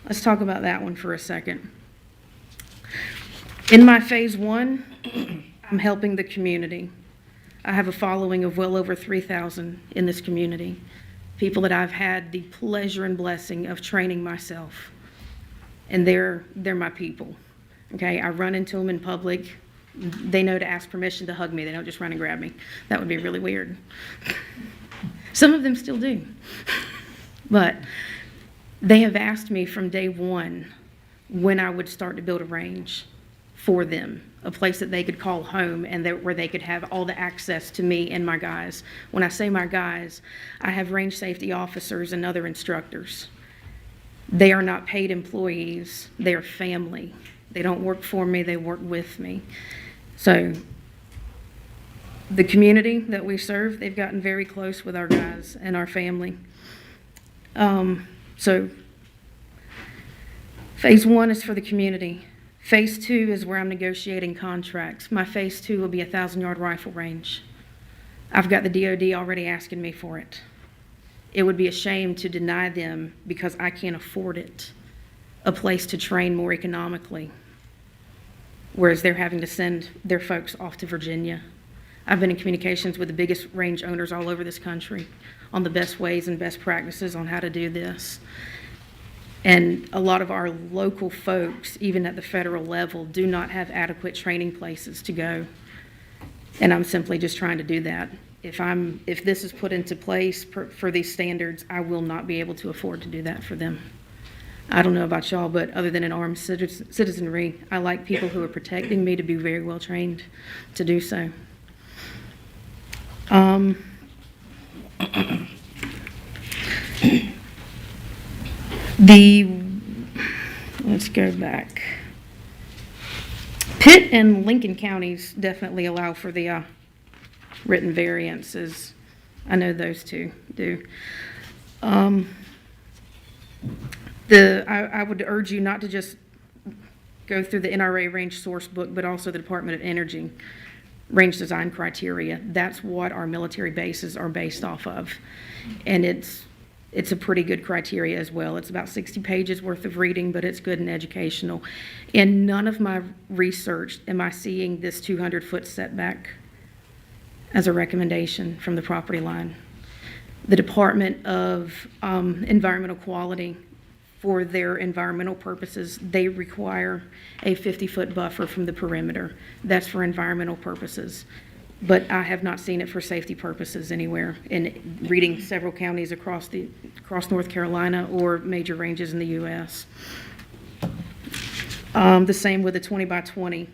Let's talk about that one for a second. In my phase 1, I'm helping the community. I have a following of well over 3,000 in this community. People that I've had the pleasure and blessing of training myself. And they're my people. Okay, I run into them in public. They know to ask permission to hug me. They don't just run and grab me. That would be really weird. Some of them still do. But they have asked me from day one when I would start to build a range for them, a place that they could call home and where they could have all the access to me and my guys. When I say my guys, I have range safety officers and other instructors. They are not paid employees, they are family. They don't work for me, they work with me. So the community that we serve, they've gotten very close with our guys and our family. So phase 1 is for the community. Phase 2 is where I'm negotiating contracts. My phase 2 will be a 1,000-yard rifle range. I've got the DOD already asking me for it. It would be a shame to deny them because I can't afford it, a place to train more economically, whereas they're having to send their folks off to Virginia. I've been in communications with the biggest range owners all over this country on the best ways and best practices on how to do this. And a lot of our local folks, even at the federal level, do not have adequate training places to go. And I'm simply just trying to do that. If this is put into place for these standards, I will not be able to afford to do that for them. I don't know about y'all, but other than an armed citizenry, I like people who are protecting me to be very well trained to do so. Let's go back. Pitt and Lincoln counties definitely allow for the written variances. I know those two do. I would urge you not to just go through the NRA range source book, but also the Department of Energy range design criteria. That's what our military bases are based off of. And it's a pretty good criteria as well. It's about 60 pages worth of reading, but it's good and educational. In none of my research am I seeing this 200-foot setback as a recommendation from the property line. The Department of Environmental Quality, for their environmental purposes, they require a 50-foot buffer from the perimeter. That's for environmental purposes. But I have not seen it for safety purposes anywhere in reading several counties across North Carolina or major ranges in the U.S. The same with the 20 by 20.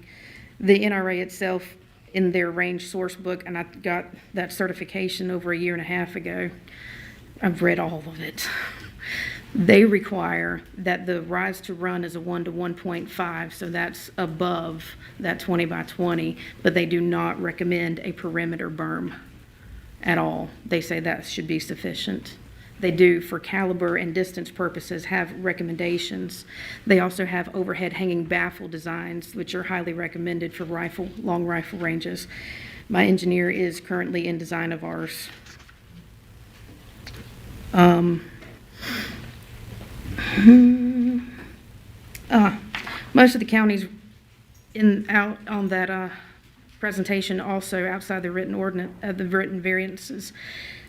The NRA itself, in their range source book, and I got that certification over a year and a half ago. I've read all of it. They require that the rise to run is a 1 to 1.5, so that's above that 20 by 20, but they do not recommend a perimeter berm at all. They say that should be sufficient. They do, for caliber and distance purposes, have recommendations. They also have overhead hanging baffle designs, which are highly recommended for long rifle ranges. My engineer is currently in design of ours. Most of the counties out on that presentation, also outside the written variances,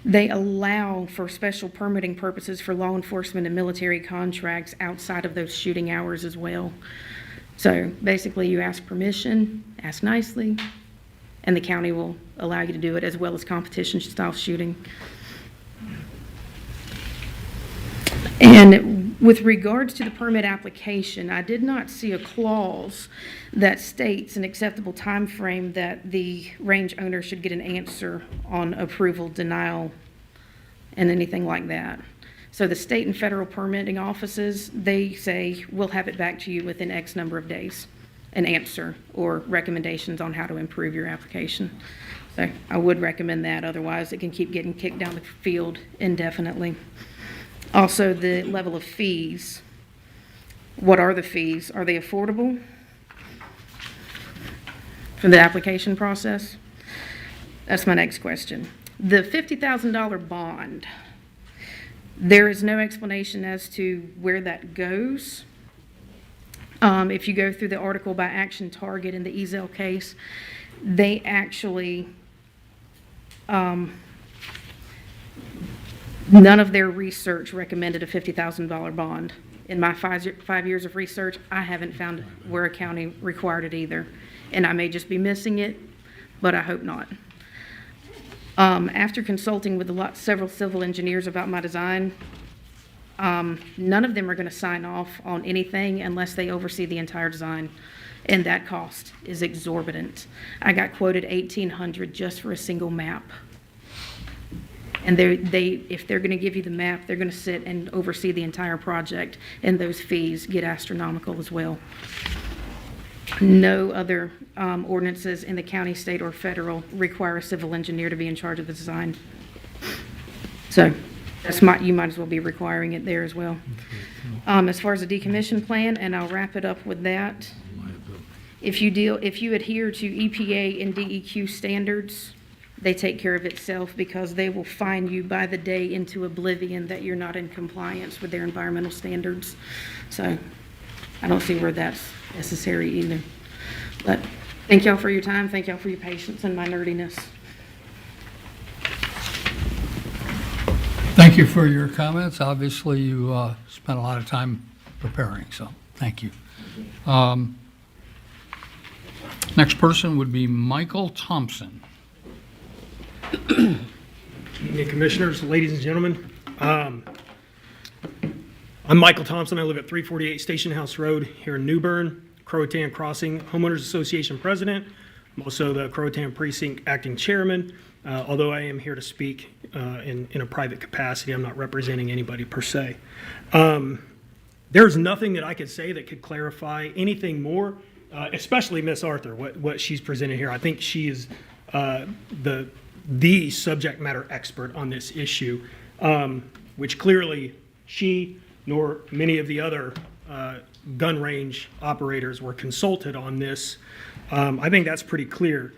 they allow for special permitting purposes for law enforcement and military contracts outside of those shooting hours as well. So basically, you ask permission, ask nicely, and the county will allow you to do it, as well as competition-style shooting. And with regards to the permit application, I did not see a clause that states an acceptable time frame that the range owner should get an answer on approval, denial, and anything like that. So the state and federal permitting offices, they say, we'll have it back to you within X number of days, an answer or recommendations on how to improve your application. So I would recommend that, otherwise it can keep getting kicked down the field indefinitely. Also, the level of fees. What are the fees? Are they affordable for the application process? That's my next question. The $50,000 bond, there is no explanation as to where that goes. If you go through the article by Action Target in the Ezel case, they actually none of their research recommended a $50,000 bond. In my 5 years of research, I haven't found where a county required it either. And I may just be missing it, but I hope not. After consulting with several civil engineers about my design, none of them are going to sign off on anything unless they oversee the entire design. and that cost is exorbitant. I got quoted $1,800 just for a single map. And if they're going to give you the map, they're going to sit and oversee the entire project, and those fees get astronomical as well. No other ordinances in the county, state, or federal require a civil engineer to be in charge of the design. So you might as well be requiring it there as well. As far as the decommission plan, and I'll wrap it up with that. If you adhere to EPA and DEQ standards, they take care of itself, because they will fine you by the day into oblivion that you're not in compliance with their environmental standards. So I don't see where that's necessary either. But thank y'all for your time. Thank y'all for your patience and my nerdiness. Thank you for your comments. Obviously, you spent a lot of time preparing, so thank you. Next person would be Michael Thompson. Evening, Commissioners, ladies and gentlemen. I'm Michael Thompson. I live at 348 Station House Road here in New Bern, Croatan Crossing Homeowners Association President. I'm also the Croatan Precinct Acting Chairman, although I am here to speak in a private capacity. I'm not representing anybody per se. There's nothing that I could say that could clarify anything more, especially Miss Arthur, what she's presented here. I think she is the subject matter expert on this issue, which clearly she nor many of the other gun range operators were consulted on this. I think that's pretty clear.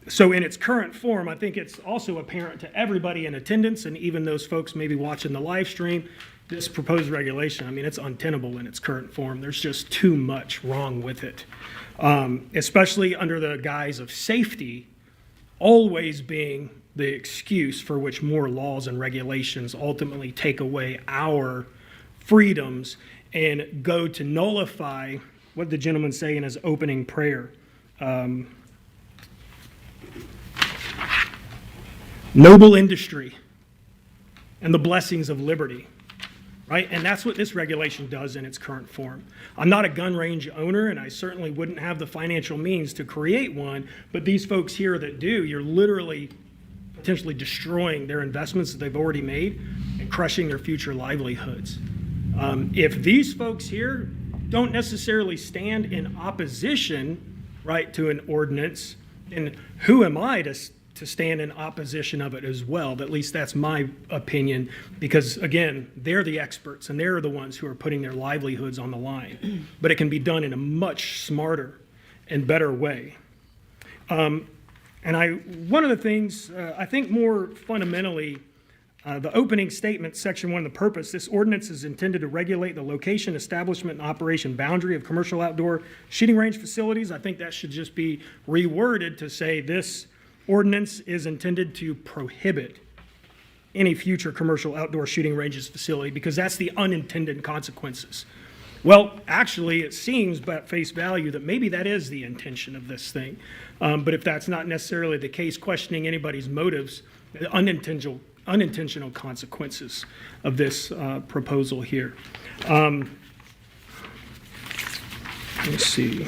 So in its current form, I think it's also apparent to everybody in attendance, and even those folks maybe watching the live stream, this proposed regulation, I mean, it's untenable in its current form. There's just too much wrong with it, especially under the guise of safety always being the excuse for which more laws and regulations ultimately take away our freedoms and go to nullify what the gentleman say in his opening prayer. Noble industry and the blessings of liberty, right? And that's what this regulation does in its current form. I'm not a gun range owner, and I certainly wouldn't have the financial means to create one, but these folks here that do, you're literally potentially destroying their investments that they've already made and crushing their future livelihoods. If these folks here don't necessarily stand in opposition, right, to an ordinance, then who am I to stand in opposition of it as well? But at least that's my opinion, because again, they're the experts and they're the ones who are putting their livelihoods on the line. But it can be done in a much smarter and better way. One of the things, I think more fundamentally, the opening statement, section 1, the purpose, this ordinance is intended to regulate the location, establishment, and operation boundary of commercial outdoor shooting range facilities. I think that should just be reworded to say this ordinance is intended to prohibit any future commercial outdoor shooting ranges facility, because that's the unintended consequences. Well, actually, it seems at face value that maybe that is the intention of this thing. But if that's not necessarily the case, questioning anybody's motives, the unintentional consequences of this proposal here. Let's see.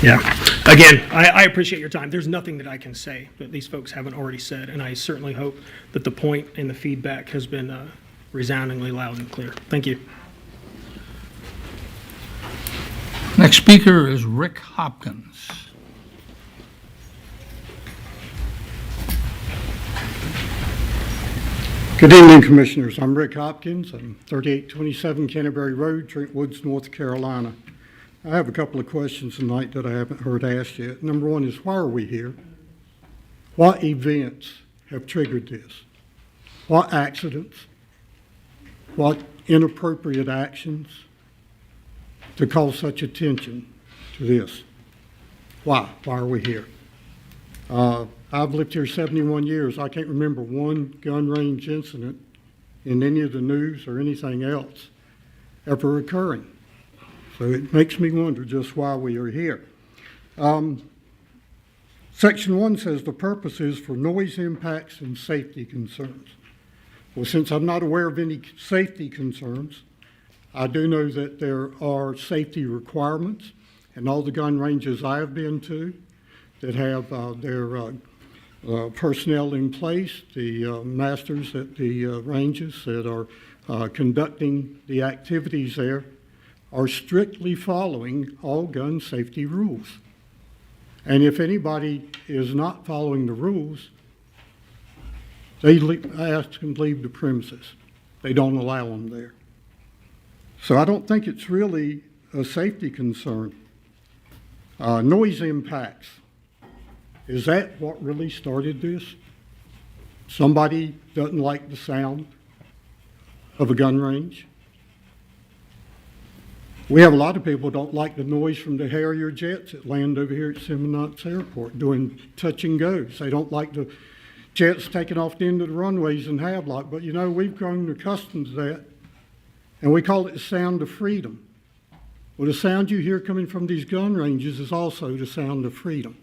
Yeah. Again, I appreciate your time. There's nothing that I can say that these folks haven't already said, and I certainly hope that the point and the feedback has been resoundingly loud and clear. Thank you. Next speaker is Rick Hopkins. Good evening, Commissioners. I'm Rick Hopkins. I'm 3827 Canterbury Road, Trent Woods, North Carolina. I have a couple of questions tonight that I haven't heard asked yet. Number one is, why are we here? What events have triggered this? What accidents? What inappropriate actions to call such attention to this? Why? Why are we here? I've lived here 71 years. I can't remember one gun range incident in any of the news or anything else ever occurring. So it makes me wonder just why we are here. Section 1 says the purpose is for noise impacts and safety concerns. Well, since I'm not aware of any safety concerns, I do know that there are safety requirements, and all the gun ranges I have been to that have their personnel in place, the masters at the ranges that are conducting the activities there are strictly following all gun safety rules. And if anybody is not following the rules, they ask them to leave the premises. They don't allow them there. So I don't think it's really a safety concern. Noise impacts. Is that what really started this? Somebody doesn't like the sound of a gun range? We have a lot of people who don't like the noise from the Harrier jets that land over here at Seminole Airport doing touch and goes. They don't like the jets taking off the end of the runways in Havelock, but you know, we've grown accustomed to that, and we call it the sound of freedom. Well, the sound you hear coming from these gun ranges is also the sound of freedom.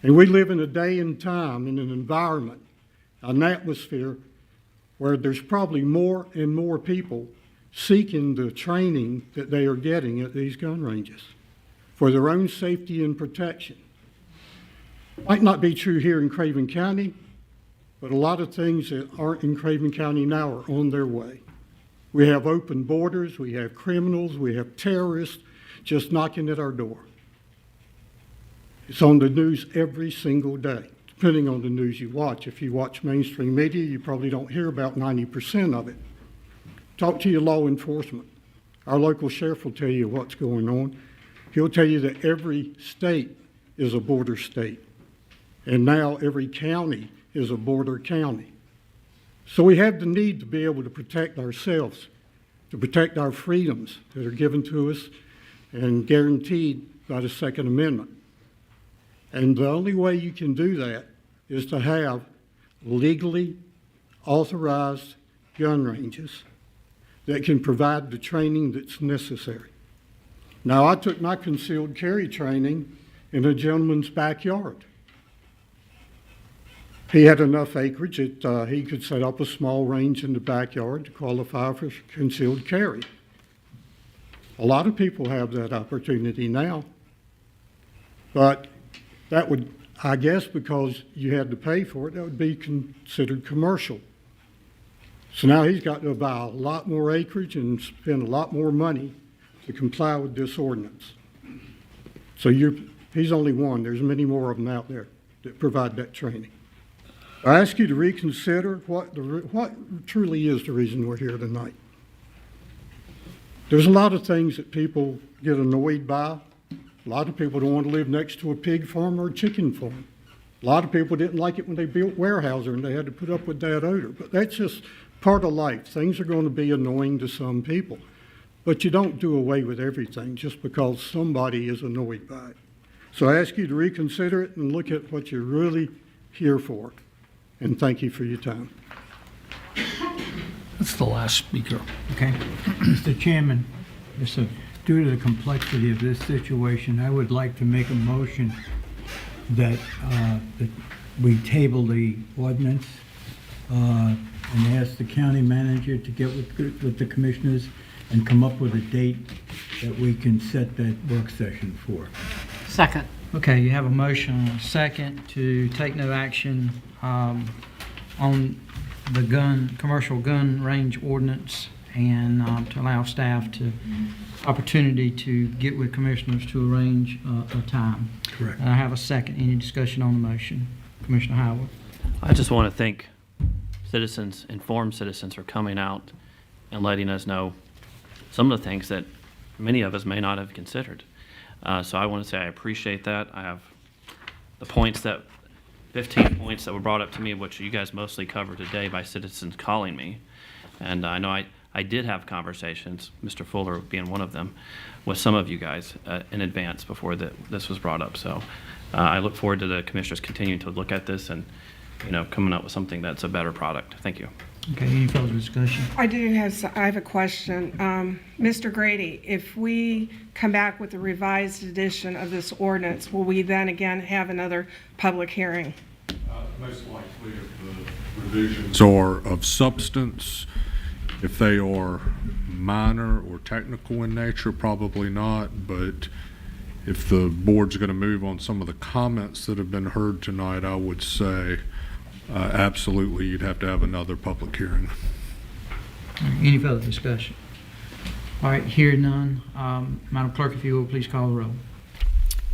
And we live in a day and time, in an environment, an atmosphere where there's probably more and more people seeking the training that they are getting at these gun ranges for their own safety and protection. Might not be true here in Craven County, but a lot of things that aren't in Craven County now are on their way. We have open borders, we have criminals, we have terrorists just knocking at our door. It's on the news every single day, depending on the news you watch. If you watch mainstream media, you probably don't hear about 90% of it. Talk to your law enforcement. Our local sheriff will tell you what's going on. He'll tell you that every state is a border state. And now every county is a border county. So we have the need to be able to protect ourselves, to protect our freedoms that are given to us and guaranteed by the Second Amendment. And the only way you can do that is to have legally authorized gun ranges that can provide the training that's necessary. Now, I took my concealed carry training in a gentleman's backyard. He had enough acreage that he could set up a small range in the backyard to qualify for concealed carry. A lot of people have that opportunity now, but that would, I guess, because you had to pay for it, that would be considered commercial. So now he's got to buy a lot more acreage and spend a lot more money to comply with this ordinance. So he's only one. There's many more of them out there that provide that training. I ask you to reconsider what truly is the reason we're here tonight. There's a lot of things that people get annoyed by. A lot of people don't want to live next to a pig farm or a chicken farm. A lot of people didn't like it when they built Weyerhaeuser and they had to put up with that odor. But that's just part of life. Things are going to be annoying to some people. But you don't do away with everything just because somebody is annoyed by it. So I ask you to reconsider it and look at what you're really here for. And thank you for your time. That's the last speaker. Okay. Mr. Chairman, due to the complexity of this situation, I would like to make a motion that we table the ordinance and ask the county manager to get with the commissioners and come up with a date that we can set that work session for. Second. Okay, you have a motion and a second to take no action on the commercial gun range ordinance and to allow staff to opportunity to get with commissioners to arrange a time. Correct. And I have a second. Any discussion on the motion? Commissioner Howard. I just want to thank citizens, informed citizens, for coming out and letting us know some of the things that many of us may not have considered. So I want to say I appreciate that. I have the 15 points that were brought up to me, which you guys mostly covered today by citizens calling me. And I know I did have conversations, Mr. Fuller being one of them, with some of you guys in advance before this was brought up. So I look forward to the commissioners continuing to look at this and coming up with something that's a better product. Thank you. Okay, any further discussion? I have a question. Mr. Grady, if we come back with a revised edition of this ordinance, will we then again have another public hearing? Most likely if the revisions are of substance. If they are minor or technical in nature, probably not. But if the board's going to move on some of the comments that have been heard tonight, I would say absolutely you'd have to have another public hearing. Any further discussion? All right, hearing none. Madam Clerk, if you will, please call the roll.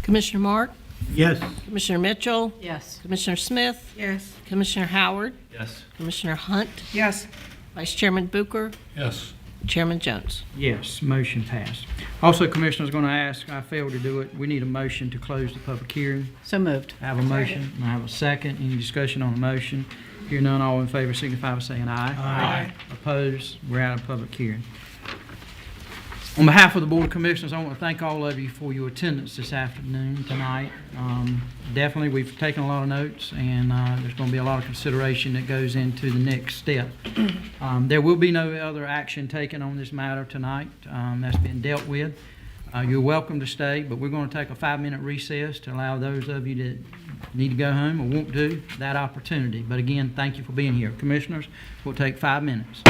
Commissioner Mark? Yes. Commissioner Mitchell? Yes. Commissioner Smith? Yes. Commissioner Howard? Yes. Commissioner Hunt? Yes. Vice Chairman Bucher? Yes. Chairman Jones? Yes, motion passed. Also, Commissioner, I was going to ask, I failed to do it. We need a motion to close the public hearing. So moved. I have a motion, and I have a second. Any discussion on the motion? Hear none, all in favor signify by saying aye. Aye. Opposed? We're out of public hearing. On behalf of the Board of Commissioners, I want to thank all of you for your attendance this afternoon, tonight. Definitely, we've taken a lot of notes, and there's going to be a lot of consideration that goes into the next step. There will be no other action taken on this matter tonight. That's been dealt with. You're welcome to stay, but we're going to take a 5-minute recess to allow those of you that need to go home or won't do that opportunity. But again, thank you for being here. Commissioners, we'll take 5 minutes.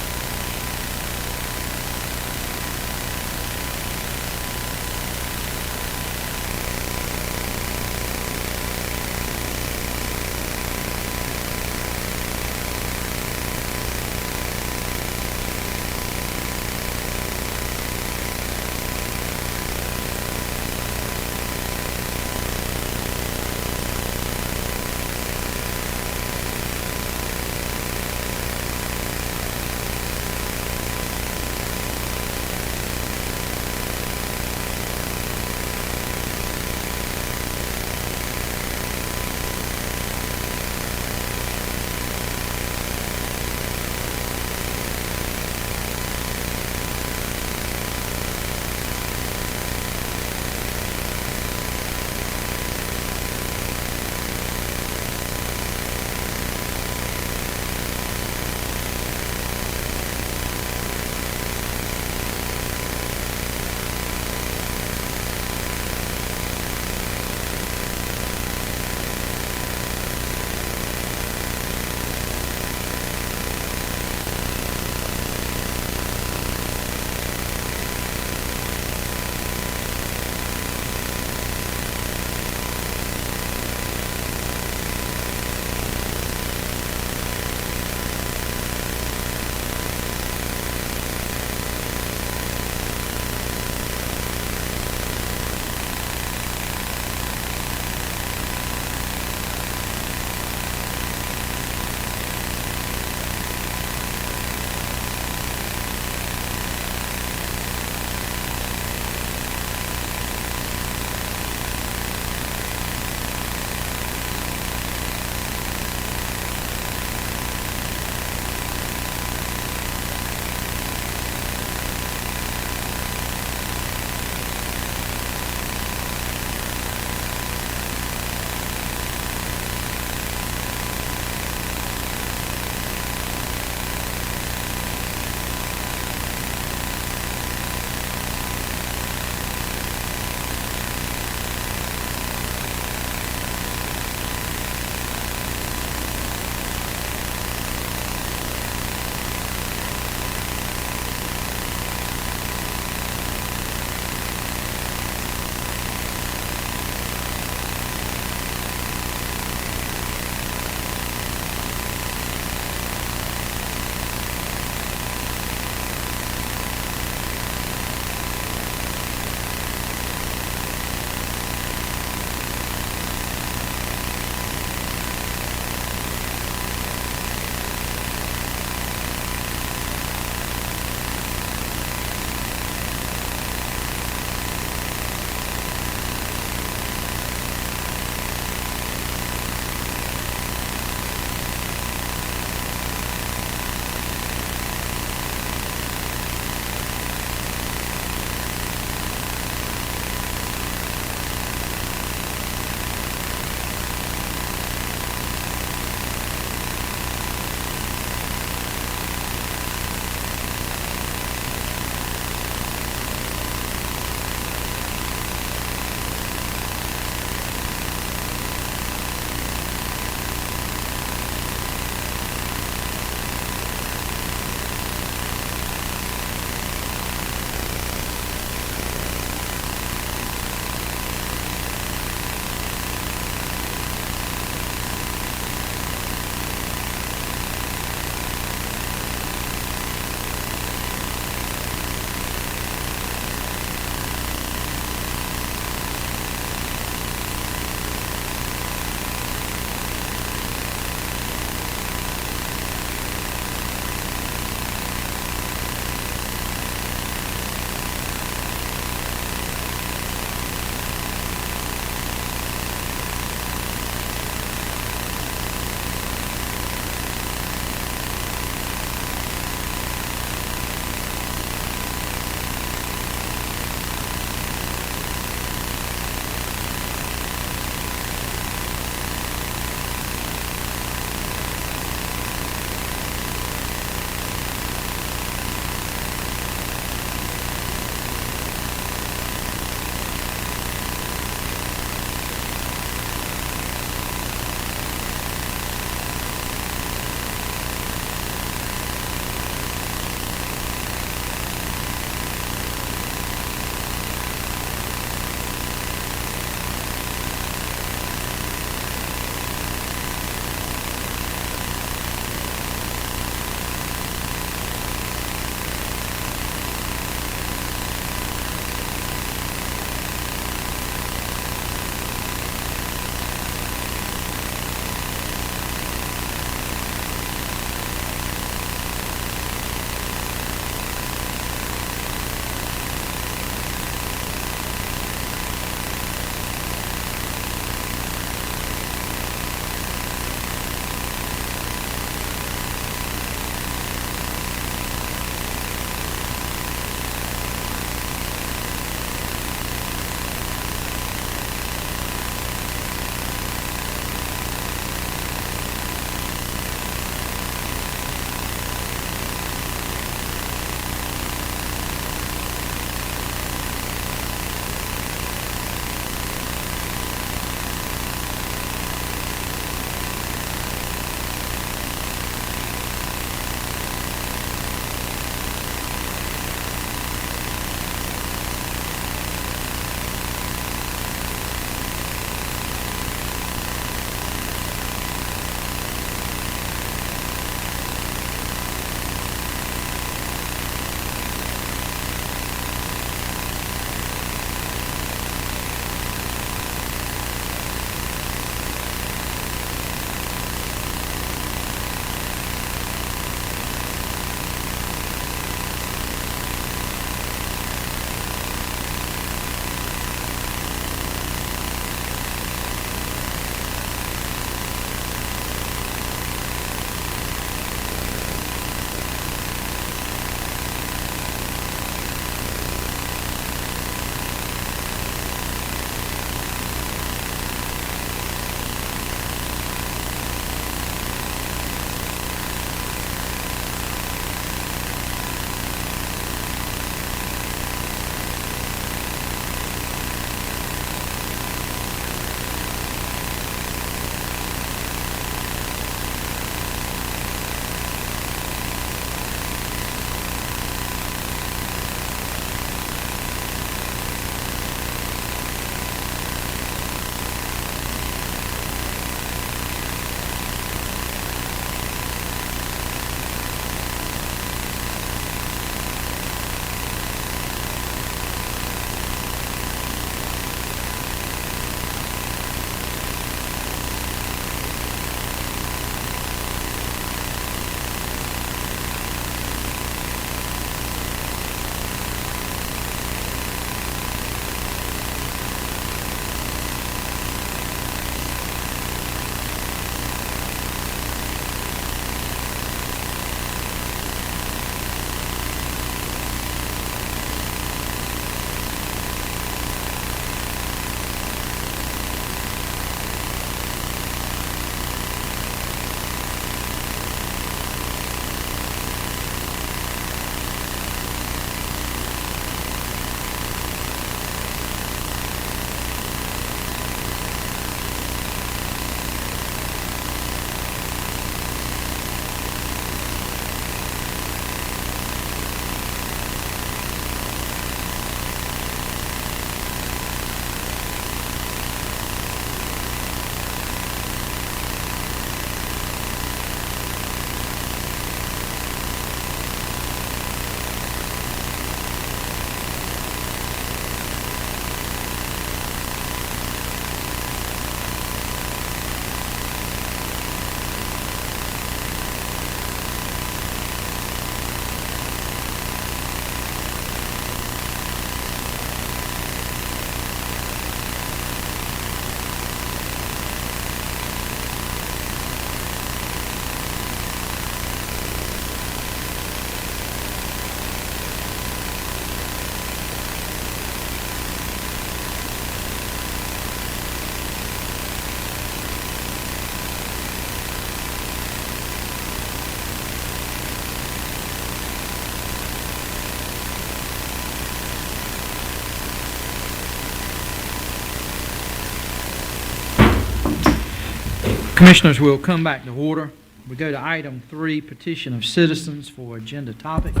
Commissioners, we'll come back to order. We go to item 3, petition of citizens for agenda topics.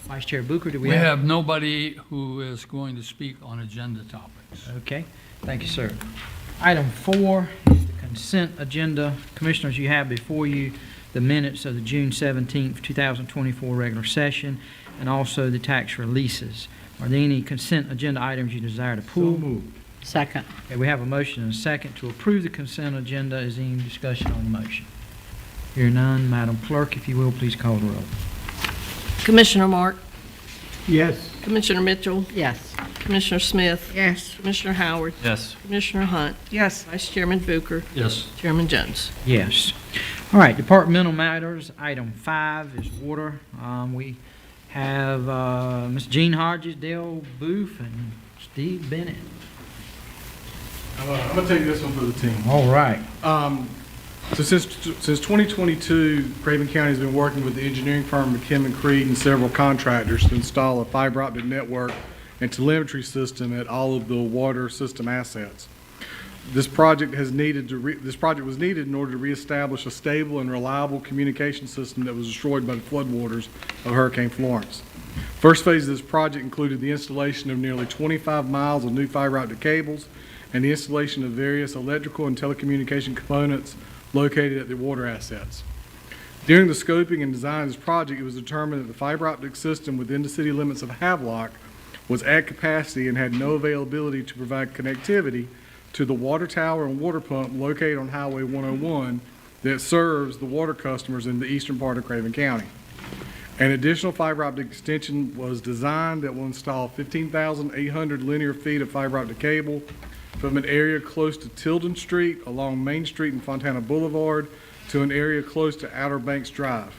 Vice Chair Booker, do we We have nobody who is going to speak on agenda topics. Okay, thank you, sir. Item 4 is the consent agenda. Commissioners, you have before you the minutes of the June 17th, 2024 regular session and also the tax releases. Are there any consent agenda items you desire to pull? Second. Okay, we have a motion and a second to approve the consent agenda. Is there any discussion on the motion? Hear none, Madam Clerk, if you will, please call the roll. Commissioner Mark, Yes. Commissioner Mitchell, Yes. Commissioner Smith, Yes. Commissioner Howard, Yes. Commissioner Hunt, Yes. Vice Chairman Booker, Yes. Chairman Jones. Yes. All right, departmental matters. Item 5 is water. We have Ms. Jean Hodges, Dale Booth, and Steve Bennett. I'm going to take this one for the team. All right. So since 2022, Craven County has been working with the engineering firm McKim & Creed and several contractors to install a fiber optic network and telemetry system at all of the water system assets. This project was needed in order to reestablish a stable and reliable communication system that was destroyed by the floodwaters of Hurricane Florence. First phase of this project included the installation of nearly 25 miles of new fiber optic cables and the installation of various electrical and telecommunication components located at the water assets. During the scoping and design of this project, it was determined that the fiber optic system within the city limits of Havelock was at capacity and had no availability to provide connectivity to the water tower and water pump located on Highway 101 that serves the water customers in the eastern part of Craven County. An additional fiber optic extension was designed that will install 15,800 linear feet of fiber optic cable from an area close to Tilden Street along Main Street and Fontana Boulevard to an area close to Outer Banks Drive.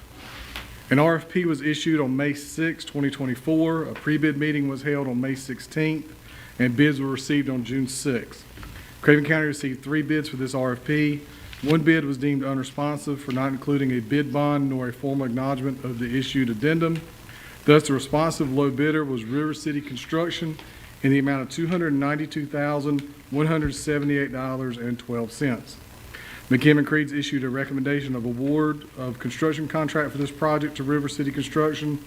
An RFP was issued on May 6, 2024. A pre-bid meeting was held on May 16th, and bids were received on June 6th. Craven County received 3 bids for this RFP. One bid was deemed unresponsive for not including a bid bond nor a formal acknowledgement of the issued addendum. Thus, the responsive low bidder was River City Construction in the amount of $292,178.12. McKim & Creed's issued a recommendation of award of construction contract for this project to River City Construction.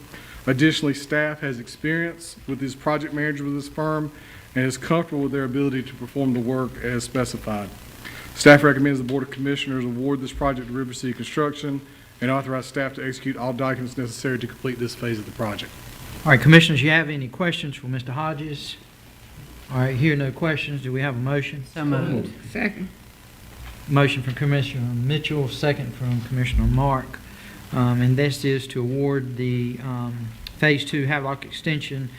Additionally, staff has experience with this project manager with this firm and is comfortable with their ability to perform the work as specified. Staff recommends the Board of Commissioners award this project to River City Construction and authorize staff to execute all documents necessary to complete this phase of the project. All right, Commissioners, you have any questions for Mr. Hodges? All right, here no questions. Do we have a motion? So moved. Second. Motion from Commissioner Mitchell, second from Commissioner Mark. And this is to award the Phase 2 Havelock Extension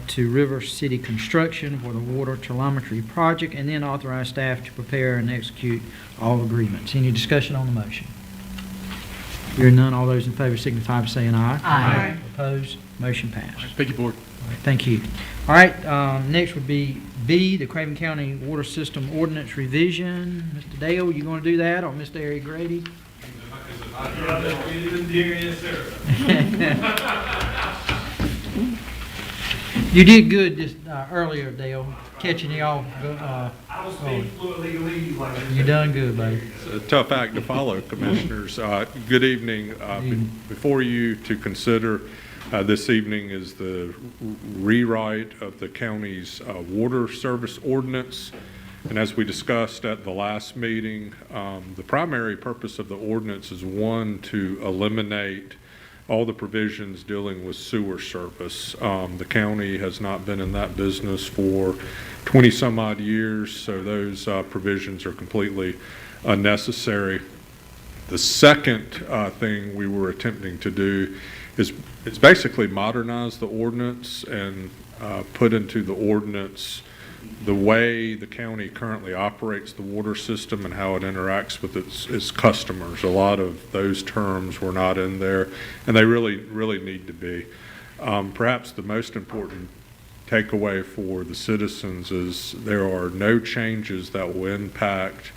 to River City Construction for the water telemetry project, and then authorize staff to prepare and execute all agreements. Any discussion on the motion? Hearing none, all those in favor signify by saying aye. Aye. Opposed? Motion passed. Thank you, Board. All right, thank you. All right, next would be B, the Craven County Water System Ordinance Revision. Mr. Dale, you going to do that, or Mr. Eric Grady? You did good just earlier, Dale, catching you off. I was speaking fluently legally. You done good, buddy. It's a tough act to follow, Commissioners. Good evening. Before you to consider this evening is the rewrite of the county's water service ordinance. And as we discussed at the last meeting, the primary purpose of the ordinance is, one, to eliminate all the provisions dealing with sewer service. The county has not been in that business for 20 some odd years, so those provisions are completely unnecessary. The second thing we were attempting to do is basically modernize the ordinance and put into the ordinance the way the county currently operates the water system and how it interacts with its customers. A lot of those terms were not in there, and they really need to be. Perhaps the most important takeaway for the citizens is there are no changes that will impact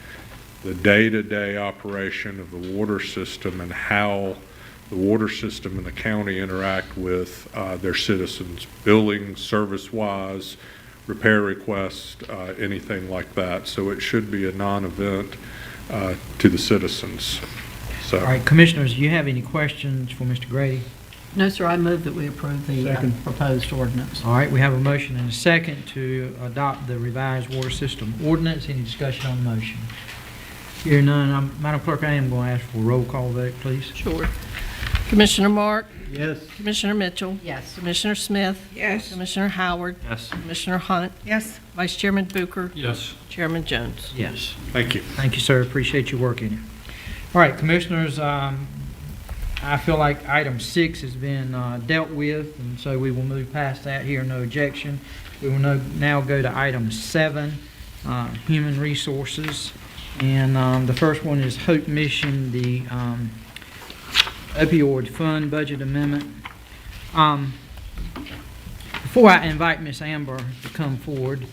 the day-to-day operation of the water system and how the water system and the county interact with their citizens, billing, service-wise, repair requests, anything like that. So it should be a non-event to the citizens. So. All right, Commissioners, do you have any questions for Mr. Grady? No, sir, I move that we approve the proposed ordinance. All right, we have a motion and a second to adopt the revised water system ordinance. Any discussion on the motion? Here none, Madam Clerk, I am going to ask for a roll call vote, please. Sure. Commissioner Mark? Yes. Commissioner Mitchell? Yes. Commissioner Smith? Yes. Commissioner Howard? Yes. Commissioner Hunt? Yes. Vice Chairman Booker? Yes. Chairman Jones? Yes. Thank you. Thank you, sir. Appreciate your work in it. All right, Commissioners, I feel like item 6 has been dealt with, and so we will move past that here, no objection. We will now go to item 7, human resources. And the first one is Hope Mission, the opioid fund budget amendment. Before I invite Ms. Amber to come forward,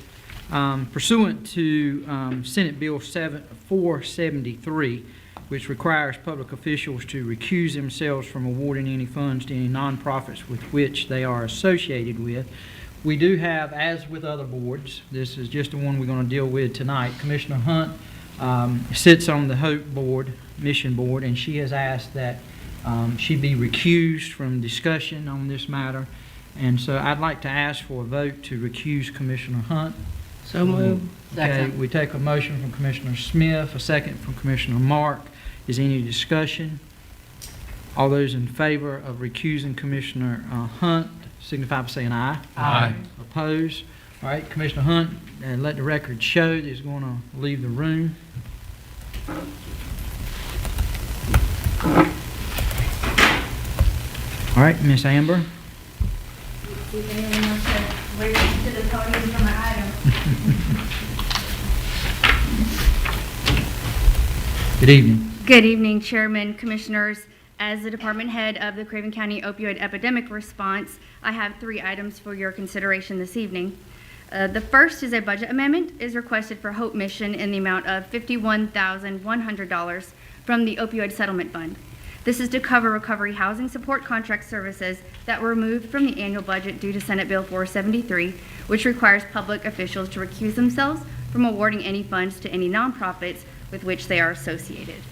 pursuant to Senate Bill 473, which requires public officials to recuse themselves from awarding any funds to any nonprofits with which they are associated with, we do have, as with other boards, this is just the one we're going to deal with tonight, Commissioner Hunt sits on the Hope Board, Mission Board, and she has asked that she be recused from discussion on this matter. And so I'd like to ask for a vote to recuse Commissioner Hunt. So moved. Okay, we take a motion from Commissioner Smith, a second from Commissioner Mark. Is any discussion? All those in favor of recusing Commissioner Hunt signify by saying aye. Aye. Opposed? All right, Commissioner Hunt, let the record show that he's going to leave the room. All right, Miss Amber. See if anyone wants to wait to the podium for my item. Good evening. Good evening, Chairman, Commissioners. As the Department Head of the Craven County Opioid Epidemic Response, I have 3 items for your consideration this evening. The first is a budget amendment is requested for Hope Mission in the amount of $51,100 from the Opioid Settlement Fund. This is to cover recovery housing support contract services that were removed from the annual budget due to Senate Bill 473, which requires public officials to recuse themselves from awarding any funds to any nonprofits with which they are associated.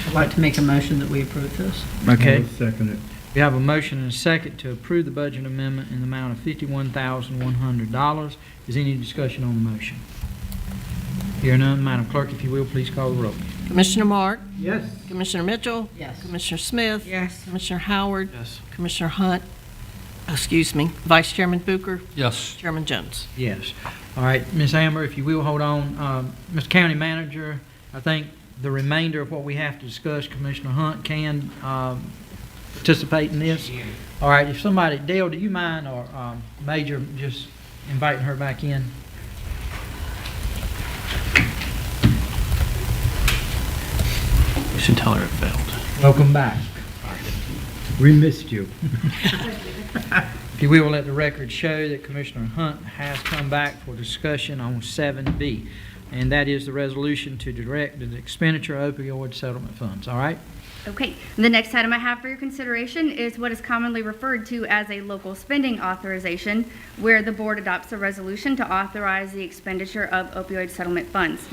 I'd like to make a motion that we approve this. Okay. I'll second it. We have a motion and a second to approve the budget amendment in the amount of $51,100. Is any discussion on the motion? Hear none, Madam Clerk, if you will, please call the roll. Commissioner Mark? Yes. Commissioner Mitchell? Yes. Commissioner Smith? Yes. Commissioner Howard? Yes. Commissioner Hunt? Excuse me. Vice Chairman Booker? Yes. Chairman Jones? Yes. All right, Ms. Amber, if you will, hold on. Mr. County Manager, I think the remainder of what we have to discuss, Commissioner Hunt can participate in this. All right, if somebody, Dale, do you mind, or Major, just inviting her back in? You should tell her it failed. Welcome back. We missed you. If you will, let the record show that Commissioner Hunt has come back for discussion on 7B, and that is the resolution to direct the expenditure of opioid settlement funds. All right? Okay, the next item I have for your consideration is what is commonly referred to as a local spending authorization, where the board adopts a resolution to authorize the expenditure of opioid settlement funds.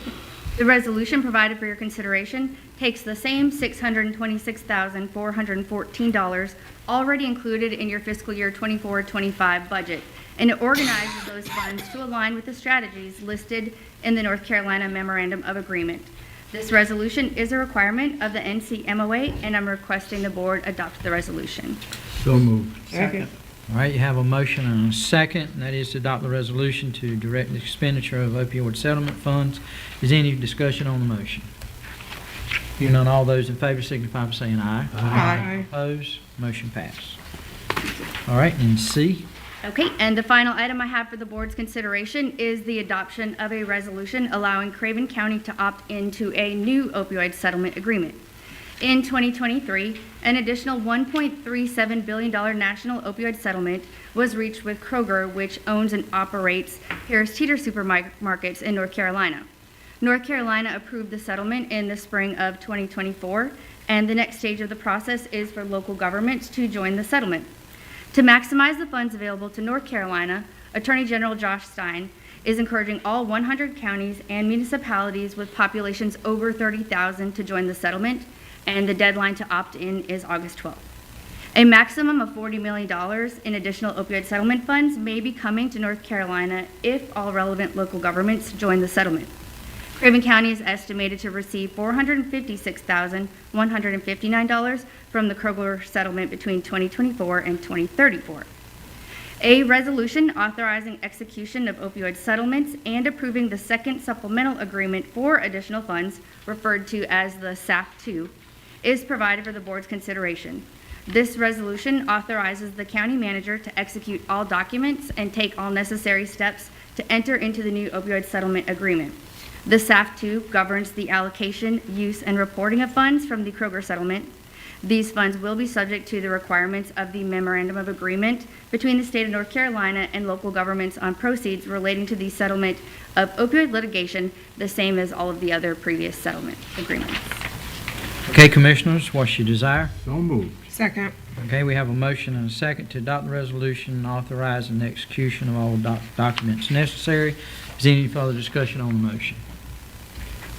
The resolution provided for your consideration takes the same $626,414 already included in your fiscal year 24-25 budget, and it organizes those funds to align with the strategies listed in the North Carolina Memorandum of Agreement. This resolution is a requirement of the NCMOA, and I'm requesting the board adopt the resolution. So moved. Second. All right, you have a motion and a second, and that is to adopt the resolution to direct the expenditure of opioid settlement funds. Is any discussion on the motion? Hearing none, all those in favor signify by saying aye. Aye. Opposed? Motion passed. All right, and C. Okay, and the final item I have for the board's consideration is the adoption of a resolution allowing Craven County to opt into a new opioid settlement agreement. In 2023, an additional $1.37 billion national opioid settlement was reached with Kroger, which owns and operates Harris Teeter supermarkets in North Carolina. North Carolina approved the settlement in the spring of 2024, and the next stage of the process is for local governments to join the settlement. To maximize the funds available to North Carolina, Attorney General Josh Stein is encouraging all 100 counties and municipalities with populations over 30,000 to join the settlement, and the deadline to opt in is August 12th. A maximum of $40 million in additional opioid settlement funds may be coming to North Carolina if all relevant local governments join the settlement. Craven County is estimated to receive $456,159 from the Kroger settlement between 2024 and 2034. A resolution authorizing execution of opioid settlements and approving the second supplemental agreement for additional funds, referred to as the SAF-2, is provided for the board's consideration. This resolution authorizes the county manager to execute all documents and take all necessary steps to enter into the new opioid settlement agreement. The SAF-2 governs the allocation, use, and reporting of funds from the Kroger settlement. These funds will be subject to the requirements of the Memorandum of Agreement between the state of North Carolina and local governments on proceeds relating to the settlement of opioid litigation, the same as all of the other previous settlement agreements. Okay, Commissioners, what's your desire? So moved. Second. Okay, we have a motion and a second to adopt the resolution authorizing the execution of all documents necessary. Is there any further discussion on the motion?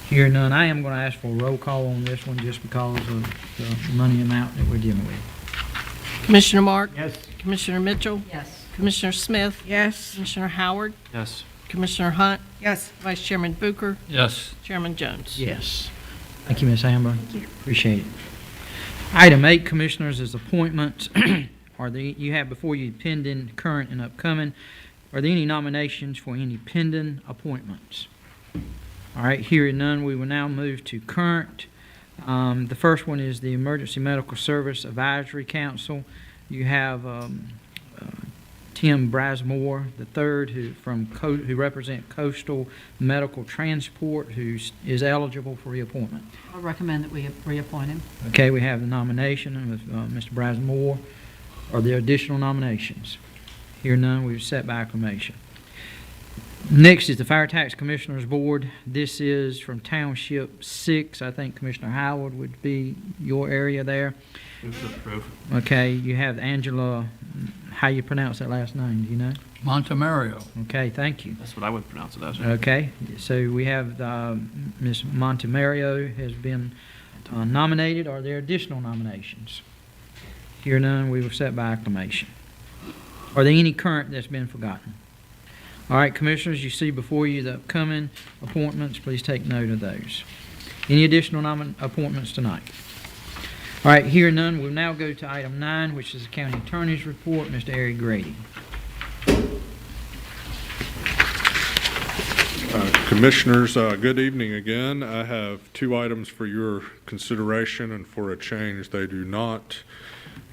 Hearing none, I am going to ask for a roll call on this one just because of the money amount that we're dealing with. Commissioner Mark? Yes. Commissioner Mitchell? Yes. Commissioner Smith? Yes. Commissioner Howard? Yes. Commissioner Hunt? Yes. Vice Chairman Bucher? Yes. Chairman Jones? Yes. Thank you, Ms. Amber. Appreciate it. Item 8, Commissioners, is appointments. You have before you pending, current, and upcoming. Are there any nominations for any pending appointments? All right, hearing none, we will now move to current. The first one is the Emergency Medical Service Advisory Council. You have Tim Brasmore III, who represents Coastal Medical Transport, who is eligible for reappointment. I recommend that we reappoint him. Okay, we have the nomination of Mr. Brasmore. Are there additional nominations? Hear none, we will set by acclamation. Next is the Fire Tax Commissioners Board. This is from Township 6. I think Commissioner Howard would be your area there. Move to approve. Okay, you have Angela, how you pronounce that last name, do you know? Montemario. Okay, thank you. That's what I would pronounce it as. Okay, so we have Ms. Montemario has been nominated. Are there additional nominations? Hear none, we will set by acclamation. Are there any current that's been forgotten? All right, Commissioners, you see before you the upcoming appointments. Please take note of those. Any additional appointments tonight? All right, hear none, we'll now go to item 9, which is the County Attorney's Report. Mr. Eric Grady. Commissioners, good evening again. I have 2 items for your consideration, and for a change, they do not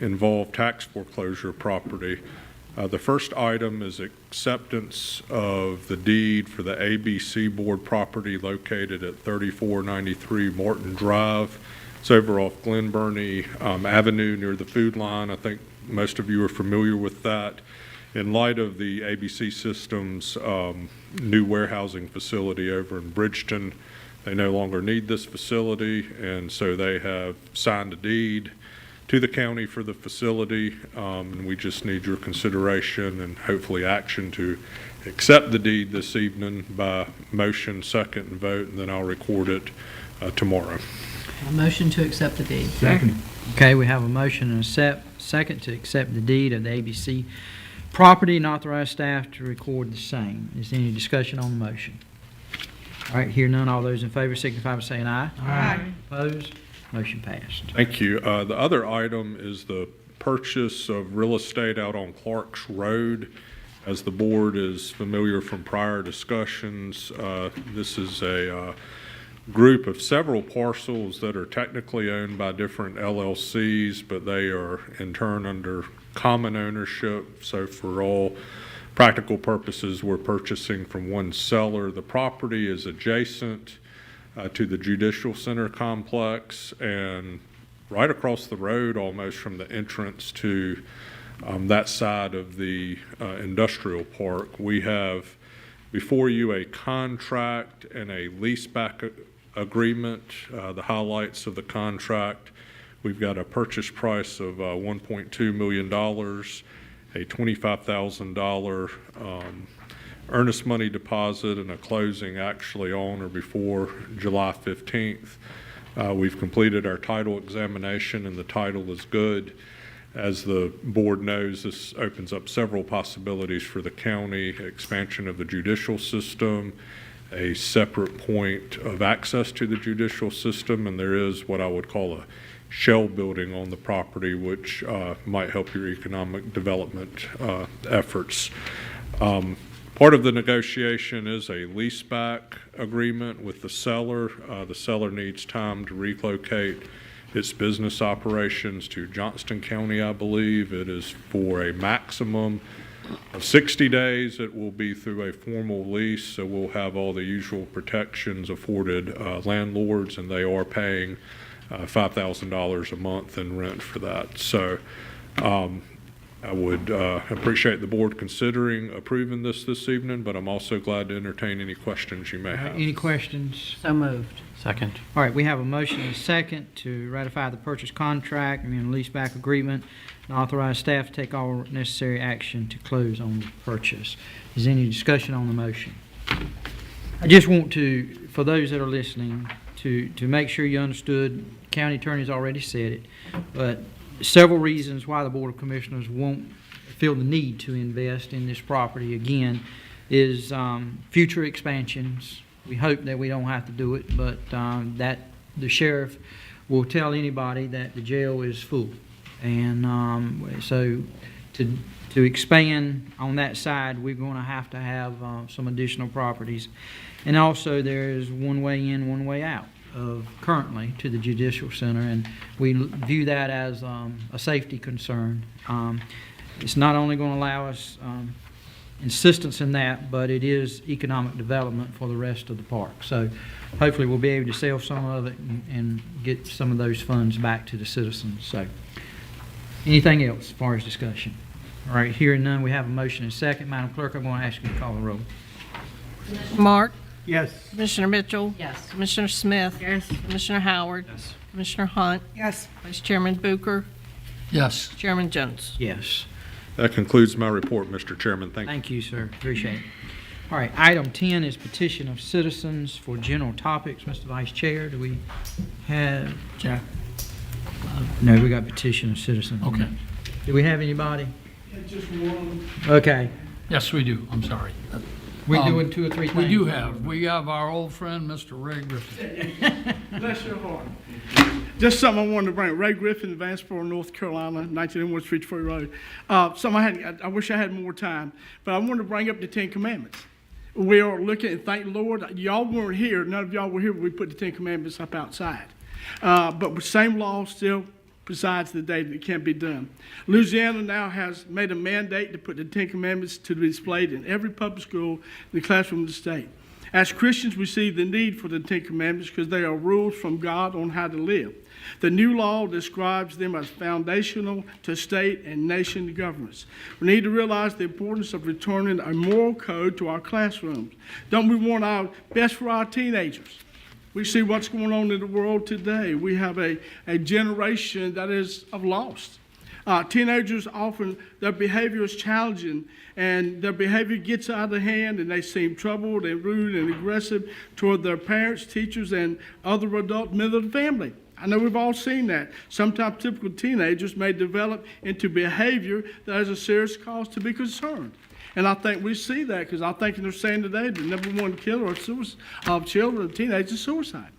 involve tax foreclosure property. The first item is acceptance of the deed for the ABC Board property located at 3493 Morton Drive. It's over off Glen Burnie Avenue near the food line. I think most of you are familiar with that. In light of the ABC Systems new warehousing facility over in Bridgeton, they no longer need this facility, and so they have signed a deed to the county for the facility. And we just need your consideration and hopefully action to accept the deed this evening by motion, second, and vote, and then I'll record it tomorrow. A motion to accept the deed. Second. Okay, we have a motion and a second to accept the deed of the ABC property and authorize staff to record the same. Is there any discussion on the motion? All right, hear none. All those in favor signify by saying aye. Aye. Opposed? Motion passed. Thank you. The other item is the purchase of real estate out on Clark's Road. As the board is familiar from prior discussions, this is a group of several parcels that are technically owned by different LLCs, but they are in turn under common ownership. So for all practical purposes, we're purchasing from one seller. The property is adjacent to the Judicial Center complex and right across the road almost from the entrance to that side of the industrial park. We have before you a contract and a leaseback agreement. The highlights of the contract: we've got a purchase price of $1.2 million, a $25,000 earnest money deposit and a closing actually on or before July 15th. We've completed our title examination and the title is good. As the board knows, this opens up several possibilities for the county: expansion of the judicial system, a separate point of access to the judicial system, and there is what I would call a shell building on the property, which might help your economic development efforts. Part of the negotiation is a leaseback agreement with the seller. The seller needs time to relocate its business operations to Johnston County, I believe. It is for a maximum of 60 days. It will be through a formal lease, so we'll have all the usual protections afforded landlords, and they are paying $5,000 a month in rent for that. So I would appreciate the board considering approving this evening, but I'm also glad to entertain any questions you may have. Any questions? So moved. Second. All right, we have a motion and a second to ratify the purchase contract and leaseback agreement and authorize staff to take all necessary action to close on the purchase. Is there any discussion on the motion? I just want to, for those that are listening, to make sure you understood, county attorney's already said it, but several reasons why the Board of Commissioners won't feel the need to invest in this property again is future expansions. We hope that we don't have to do it, but that the sheriff will tell anybody that the jail is full. And so to expand on that side, we're going to have some additional properties. And also there is one way in, one way out currently to the Judicial Center, and we view that as a safety concern. It's not only going to allow us insistence in that, but it is economic development for the rest of the park. So hopefully we'll be able to sell some of it and get some of those funds back to the citizens. So anything else as far as discussion? All right, hearing none, we have a motion and a second. Madam Clerk, I'm going to ask you to call the roll. Mark? Yes. Commissioner Mitchell? Yes. Commissioner Smith? Yes. Commissioner Howard? Yes. Commissioner Hunt? Yes. Vice Chairman Bucher? Yes. Chairman Jones? Yes. That concludes my report, Mr. Chairman. Thank you. Thank you, sir. Appreciate it. All right, item 10 is petition of citizens for general topics. Mr. Vice Chair, do we have? Jack. No, we got petition of citizens. Okay. Do we have anybody? Just one. Okay. Yes, we do. I'm sorry. We're doing two or three things. We do have. We have our old friend, Mr. Ray Griffin. Bless your heart. Just something I wanted to bring. Ray Griffin, Vanceboro, North Carolina, 1901 Street Free Road. Something I wish I had more time, but I wanted to bring up the Ten Commandments. We are looking, and thank the Lord, y'all weren't here. None of y'all were here when we put the Ten Commandments up outside. But the same law still presides today that it can't be done. Louisiana now has made a mandate to put the Ten Commandments to be displayed in every public school in the classroom of the state. As Christians, we see the need for the Ten Commandments because they are rules from God on how to live. The new law describes them as foundational to state and nation governments. We need to realize the importance of returning a moral code to our classrooms. Don't we want our best for our teenagers? We see what's going on in the world today. We have a generation that is lost. Teenagers often, their behavior is challenging, and their behavior gets out of hand, and they seem troubled and rude and aggressive toward their parents, teachers, and other adult members of the family. I know we've all seen that. Sometimes typical teenagers may develop into behavior that is a serious cause to be concerned. And I think we see that because I think they're saying today the number one killer of children and teenagers is suicide.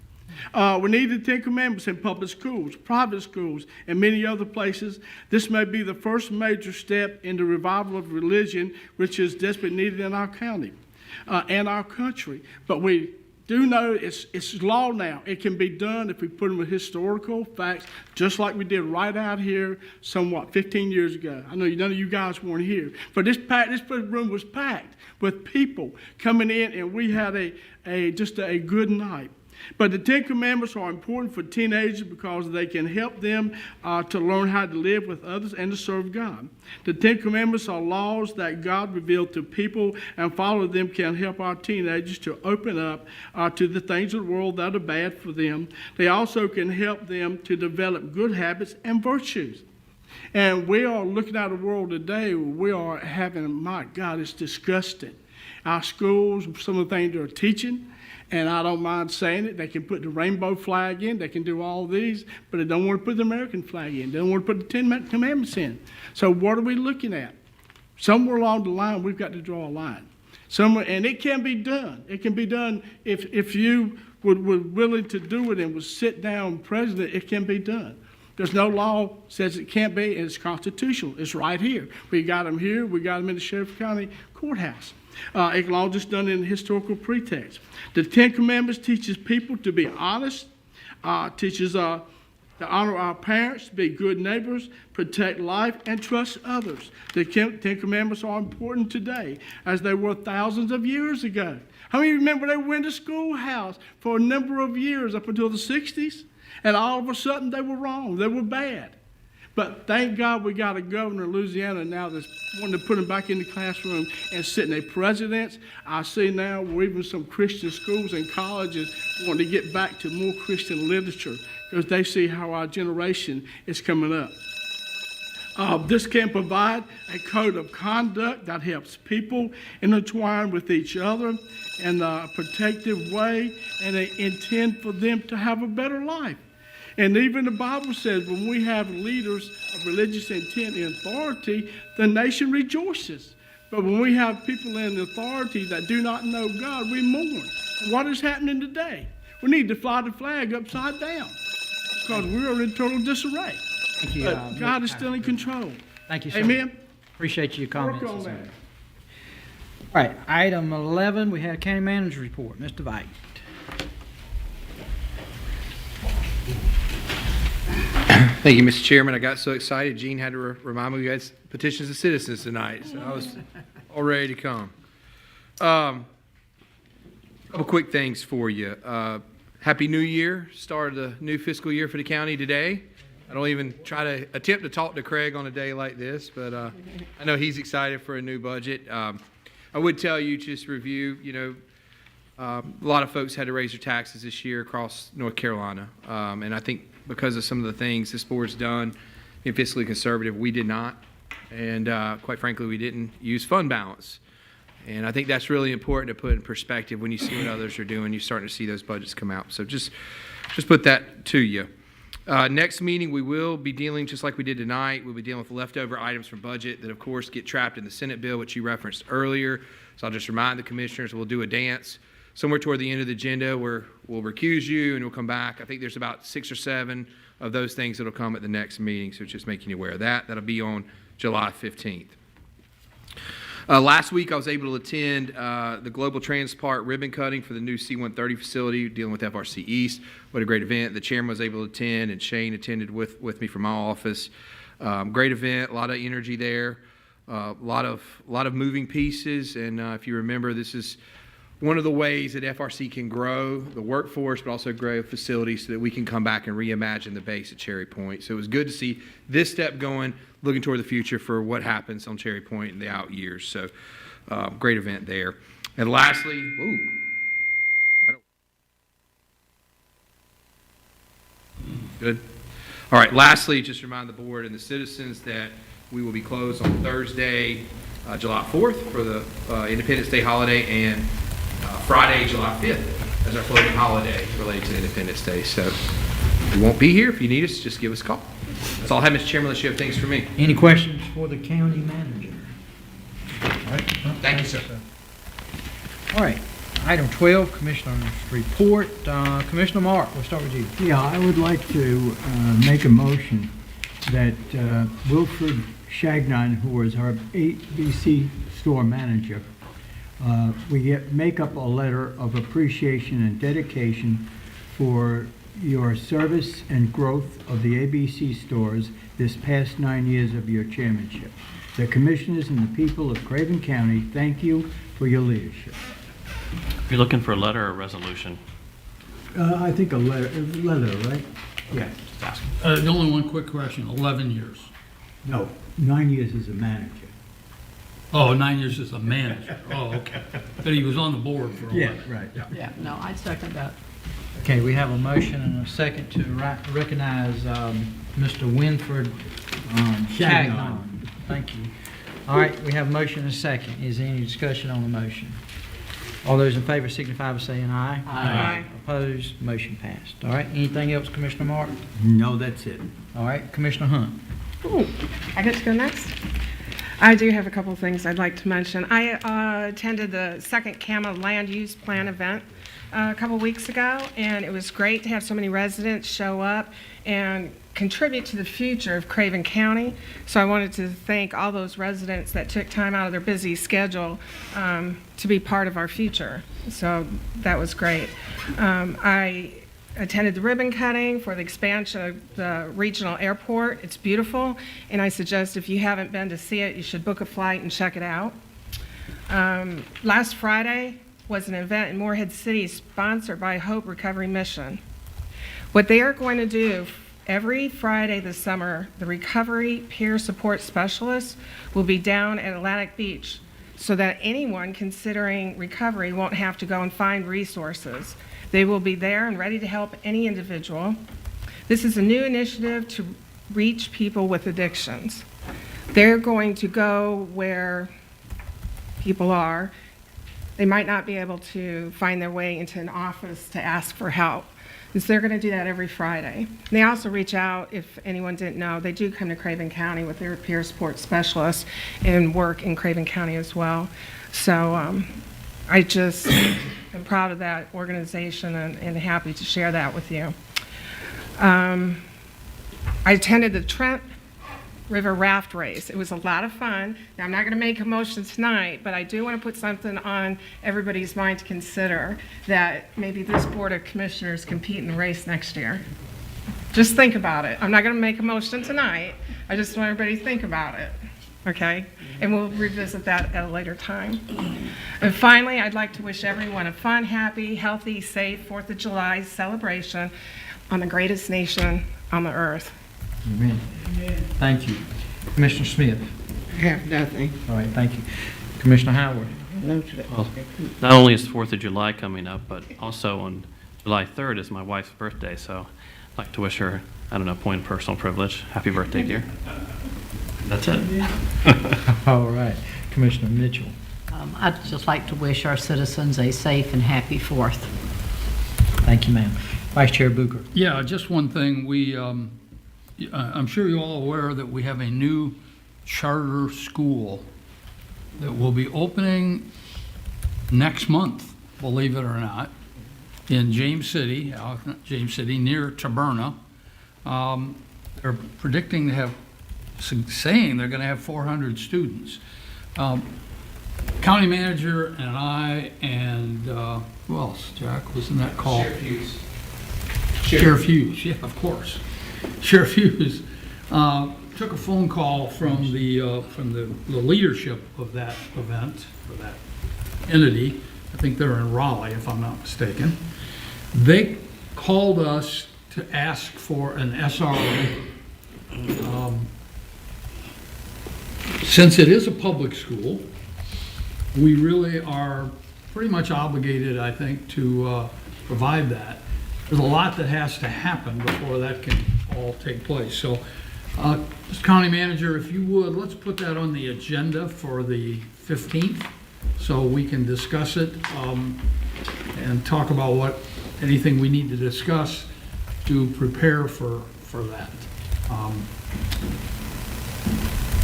We need the Ten Commandments in public schools, private schools, and many other places. This may be the first major step in the revival of religion, which is desperately needed in our county and our country. But we do know it's law now. It can be done if we put them with historical facts, just like we did right out here, 15 years ago. I know none of you guys weren't here, but this room was packed with people coming in, and we had just a good night. But the Ten Commandments are important for teenagers because they can help them to learn how to live with others and to serve God. The Ten Commandments are laws that God revealed to people, and following them can help our teenagers to open up to the things of the world that are bad for them. They also can help them to develop good habits and virtues. And we are looking at a world today where we are having, my God, it's disgusting. Our schools, some of the things they're teaching, and I don't mind saying it, they can put the rainbow flag in, they can do all these, but they don't want to put the American flag in. They don't want to put the Ten Commandments in. So what are we looking at? Somewhere along the line, we've got to draw a line. Somewhere, and it can be done. It can be done if you were willing to do it and was sit down president, it can be done. There's no law says it can't be, and it's constitutional. It's right here. We got them here. We got them in the Sheriff County Courthouse. It can all just done in historical pretext. The Ten Commandments teaches people to be honest, teaches to honor our parents, be good neighbors, protect life, and trust others. The Ten Commandments are important today as they were thousands of years ago. How many remember they went to schoolhouse for a number of years up until the 60s? And all of a sudden they were wrong. They were bad. But thank God we got a governor in Louisiana now that's wanting to put them back in the classroom and sitting there. Presidents, I see now where even some Christian schools and colleges want to get back to more Christian literature because they see how our generation is coming up. This can provide a code of conduct that helps people intertwine with each other in a protective way, and they intend for them to have a better life. And even the Bible says when we have leaders of religious intent and authority, the nation rejoices. But when we have people in authority that do not know God, we mourn. What is happening today? We need to fly the flag upside down because we are in total disarray. Thank you. But God is still in control. Thank you, sir. Amen. Appreciate your comments. Work on sir. that. All right, item 11, we have County Manager's Report. Mr. Vite. Thank you, Mr. Chairman. I got so excited, Gene had to remind me we had petitions of citizens tonight, so I was all ready to come. A couple quick things for you. Happy New Year. Start of the new fiscal year for the county today. I don't even try to attempt to talk to Craig on a day like this, but I know he's excited for a new budget. I would tell you, just review, a lot of folks had to raise their taxes this year across North Carolina. And I think because of some of the things this board's done, being fiscally conservative, we did not. And quite frankly, we didn't use fund balance. And I think that's really important to put in perspective when you see what others are doing. You're starting to see those budgets come out. So just put that to you. Next meeting, we will be dealing, just like we did tonight, we'll be dealing with leftover items from budget that, of course, get trapped in the Senate bill, which you referenced earlier. So I'll just remind the commissioners, we'll do a dance somewhere toward the end of the agenda where we'll recuse you and we'll come back. I think there's about 6 or 7 of those things that will come at the next meeting, so just making you aware of that. That'll be on July 15th. Last week, I was able to attend the Global Transport ribbon cutting for the new C-130 facility dealing with FRC East. What a great event. The chairman was able to attend, and Shane attended with me from my office. Great event, a lot of energy there, a lot of moving pieces. And if you remember, this is one of the ways that FRC can grow the workforce, but also grow facilities so that we can come back and reimagine the base at Cherry Point. So it was good to see this step going, looking toward the future for what happens on Cherry Point in the out years. So great event there. And lastly, good. All right, lastly, just remind the board and the citizens that we will be closed on Thursday, July 4th for the Independence Day holiday, and Friday, July 5th as our floating holiday related to Independence Day. So we won't be here. If you need us, just give us a call. That's all I have, Mr. Chairman. Unless you have things for me. Any questions for the county manager? All right. Thank you, sir. All right. Item 12, Commissioner's Report. Commissioner Mark, we'll start with you. Yeah, I would like to make a motion that Wilfred Shagnon, who is our ABC store manager, make up a letter of appreciation and dedication for your service and growth of the ABC stores this past 9 years of your chairmanship. The commissioners and the people of Craven County thank you for your leadership. If you're looking for a letter or a resolution? I think a letter, right? Yeah. Just ask. The only one quick question, 11 years. No, 9 years as a manager. Oh, 9 years as a manager. Oh, okay. But he was on the board for a while. Yeah, right. Yeah, no, I'd second that. Okay, we have a motion and a second to recognize Mr. Winford Shagnon. Thank you. All right, we have a motion and a second. Is there any discussion on the motion? All those in favor signify by saying aye. Aye. Opposed, motion passed. All right, anything else, Commissioner Martin? No, that's it. All right, Commissioner Hunt. Ooh, I get to go next? I do have a couple of things I'd like to mention. I attended the second CAMA Land Use Plan event a couple weeks ago, and it was great to have so many residents show up and contribute to the future of Craven County. So I wanted to thank all those residents that took time out of their busy schedule to be part of our future. So that was great. I attended the ribbon cutting for the expansion of the regional airport. It's beautiful, and I suggest if you haven't been to see it, you should book a flight and check it out. Last Friday was an event in Morehead City sponsored by Hope Recovery Mission. What they are going to do every Friday this summer, the recovery peer support specialists will be down at Atlantic Beach so that anyone considering recovery won't have to go and find resources. They will be there and ready to help any individual. This is a new initiative to reach people with addictions. They're going to go where people are. They might not be able to find their way into an office to ask for help. So they're going to do that every Friday. And they also reach out, if anyone didn't know, they do come to Craven County with their peer support specialists and work in Craven County as well. So I just am proud of that organization and happy to share that with you. I attended the Trent River Raft Race. It was a lot of fun. Now, I'm not going to make a motion tonight, but I do want to put something on everybody's mind to consider, that maybe this Board of Commissioners compete in the race next year. Just think about it. I'm not going to make a motion tonight. I just want everybody to think about it, okay? And we'll revisit that at a later time. And finally, I'd like to wish everyone a fun, happy, healthy, safe 4th of July celebration on the greatest nation on the earth. Amen. Thank you. Commissioner Smith. I have nothing. All right, thank you. Commissioner Howard. No to that. Well, not only is 4th of July coming up, but also on July 3rd is my wife's birthday, so I'd like to wish her, I don't know, point of personal privilege. Happy birthday, dear. That's it. All right. Commissioner Mitchell. I'd just like to wish our citizens a safe and happy 4th. Thank you, ma'am. Vice Chair Booker. Yeah, just one thing. I'm sure you're all aware that we have a new charter school that will be opening next month, believe it or not, in James City, near Taberna. They're predicting to have, saying they're going to have 400 students. County manager and I and who else, Jack, was in that call? Sheriff Hughes. Sheriff Hughes, yeah, of course. Sheriff Hughes took a phone call from the leadership of that event, or that entity. I think they're in Raleigh, if I'm not mistaken. They called us to ask for an SRO. Since it is a public school, we really are pretty much obligated, I think, to provide that. There's a lot that has to happen before that can all take place. So, Mr. County Manager, if you would, let's put that on the agenda for the 15th so we can discuss it and talk about anything we need to discuss to prepare for that.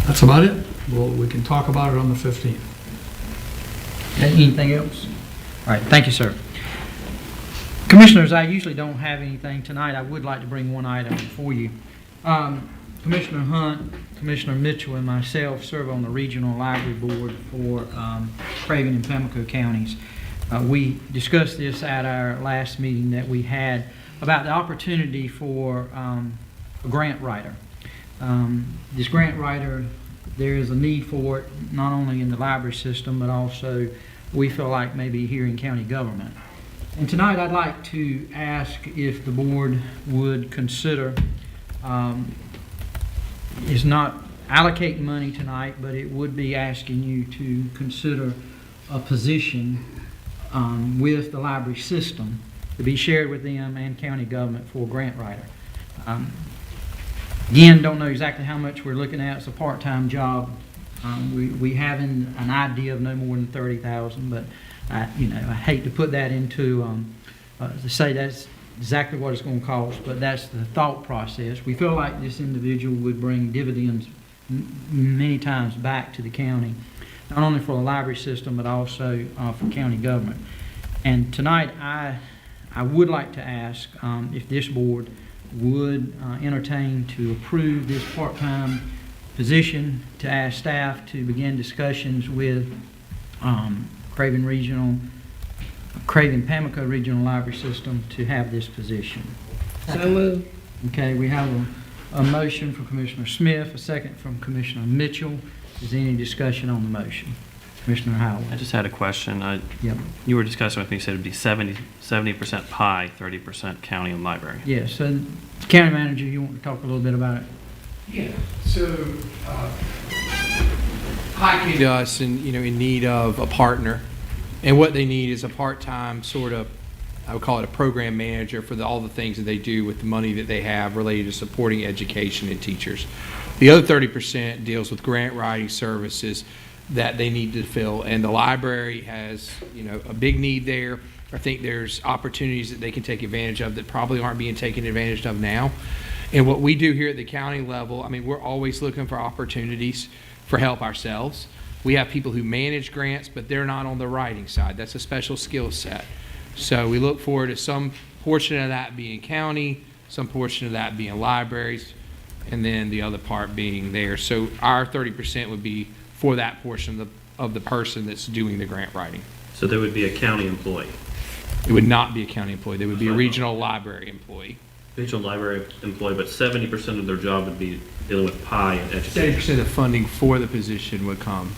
That's about it. Well, we can talk about it on the 15th. Anything else? All right, thank you, sir. Commissioners, I usually don't have anything tonight. I would like to bring one item before you. Commissioner Hunt, Commissioner Mitchell, and myself serve on the Regional Library Board for Craven and Pamlico counties. We discussed this at our last meeting that we had about the opportunity for a grant writer. This grant writer, there is a need for it not only in the library system, but also we feel like maybe here in county government. And tonight I'd like to ask if the board would consider, is not allocating money tonight, but it would be asking you to consider a position with the library system to be shared with them and county government for a grant writer. Again, don't know exactly how much we're looking at. It's a part-time job, We have an idea of no more than 30,000, but I hate to put that into, to say that's exactly what it's going to cost, but that's the thought process. We feel like this individual would bring dividends many times back to the county, not only for the library system, but also for county government. And tonight, I would like to ask if this board would entertain to approve this part-time position, to ask staff to begin discussions with Craven Pamlico Regional Library System to have this position. So moved. Okay, we have a motion from Commissioner Smith, a second from Commissioner Mitchell. Is there any discussion on the motion? Commissioner Howell. I just had a question. Yep. You were discussing with me, you said it'd be 70% pie, 30% county and library. Yes, so County Manager, you want to talk a little bit about it? Yeah, so Pike came to us in need of a partner, and what they need is a part-time sort of, I would call it a program manager for all the things that they do with the money that they have related to supporting education and teachers. The other 30% deals with grant writing services that they need to fill, and the library has a big need there. I think there's opportunities that they can take advantage of that probably aren't being taken advantage of now. And what we do here at the county level, I mean, we're always looking for opportunities for help ourselves. We have people who manage grants, but they're not on the writing side. That's a special skill set. So we look forward to some portion of that being county, some portion of that being libraries, and then the other part being there. So our 30% would be for that portion of the person that's doing the grant writing. So there would be a county employee. It would not be a county employee. They would be a regional library employee. Regional library employee, but 70% of their job would be dealing with pie and education. 70% of funding for the position would come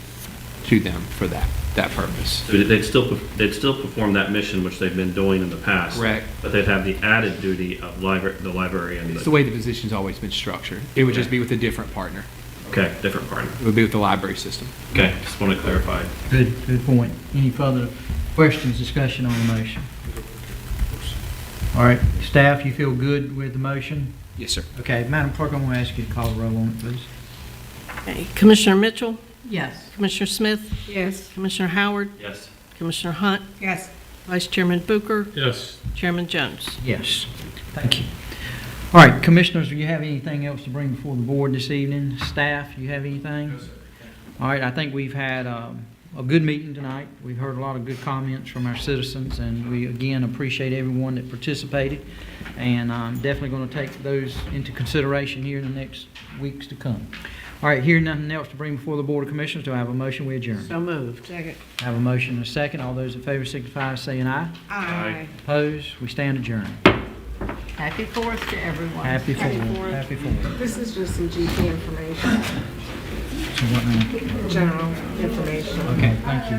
to them for that purpose. So they'd still perform that mission which they've been doing in the past. Correct. But they'd have the added duty of the library and It's the way the position's always been structured. It would just be with a different partner. Okay, different partner. It would be with the library system. Okay, just want to clarify. Good point. Any further questions, discussion on the motion? All right, staff, you feel good with the motion? Yes, sir. Okay, Madam Clerk, I'm going to ask you to call the roll on it, please. Okay. Commissioner Mitchell? Yes. Commissioner Smith? Yes. Commissioner Howard? Yes. Commissioner Hunt? Yes. Vice Chairman Booker? Yes. Chairman Jones? Yes. Thank you. All right, Commissioners, do you have anything else to bring before the board this evening? Staff, you have anything? No, sir. All right, I think we've had a good meeting tonight. We've heard a lot of good comments from our citizens, and we again appreciate everyone that participated, and I'm definitely going to take those into consideration here in the next weeks to come. All right, hearing nothing else to bring before the Board of Commissioners, do I have a motion? We adjourn. So moved. Second. I have a motion and a second. All those in favor signify by saying aye. Aye. Opposed? We stand adjourned. Happy 4th to everyone. Happy Happy 4th. Fourth. Happy 4th. This is just some GP information, So what now? general information. Okay, thank you.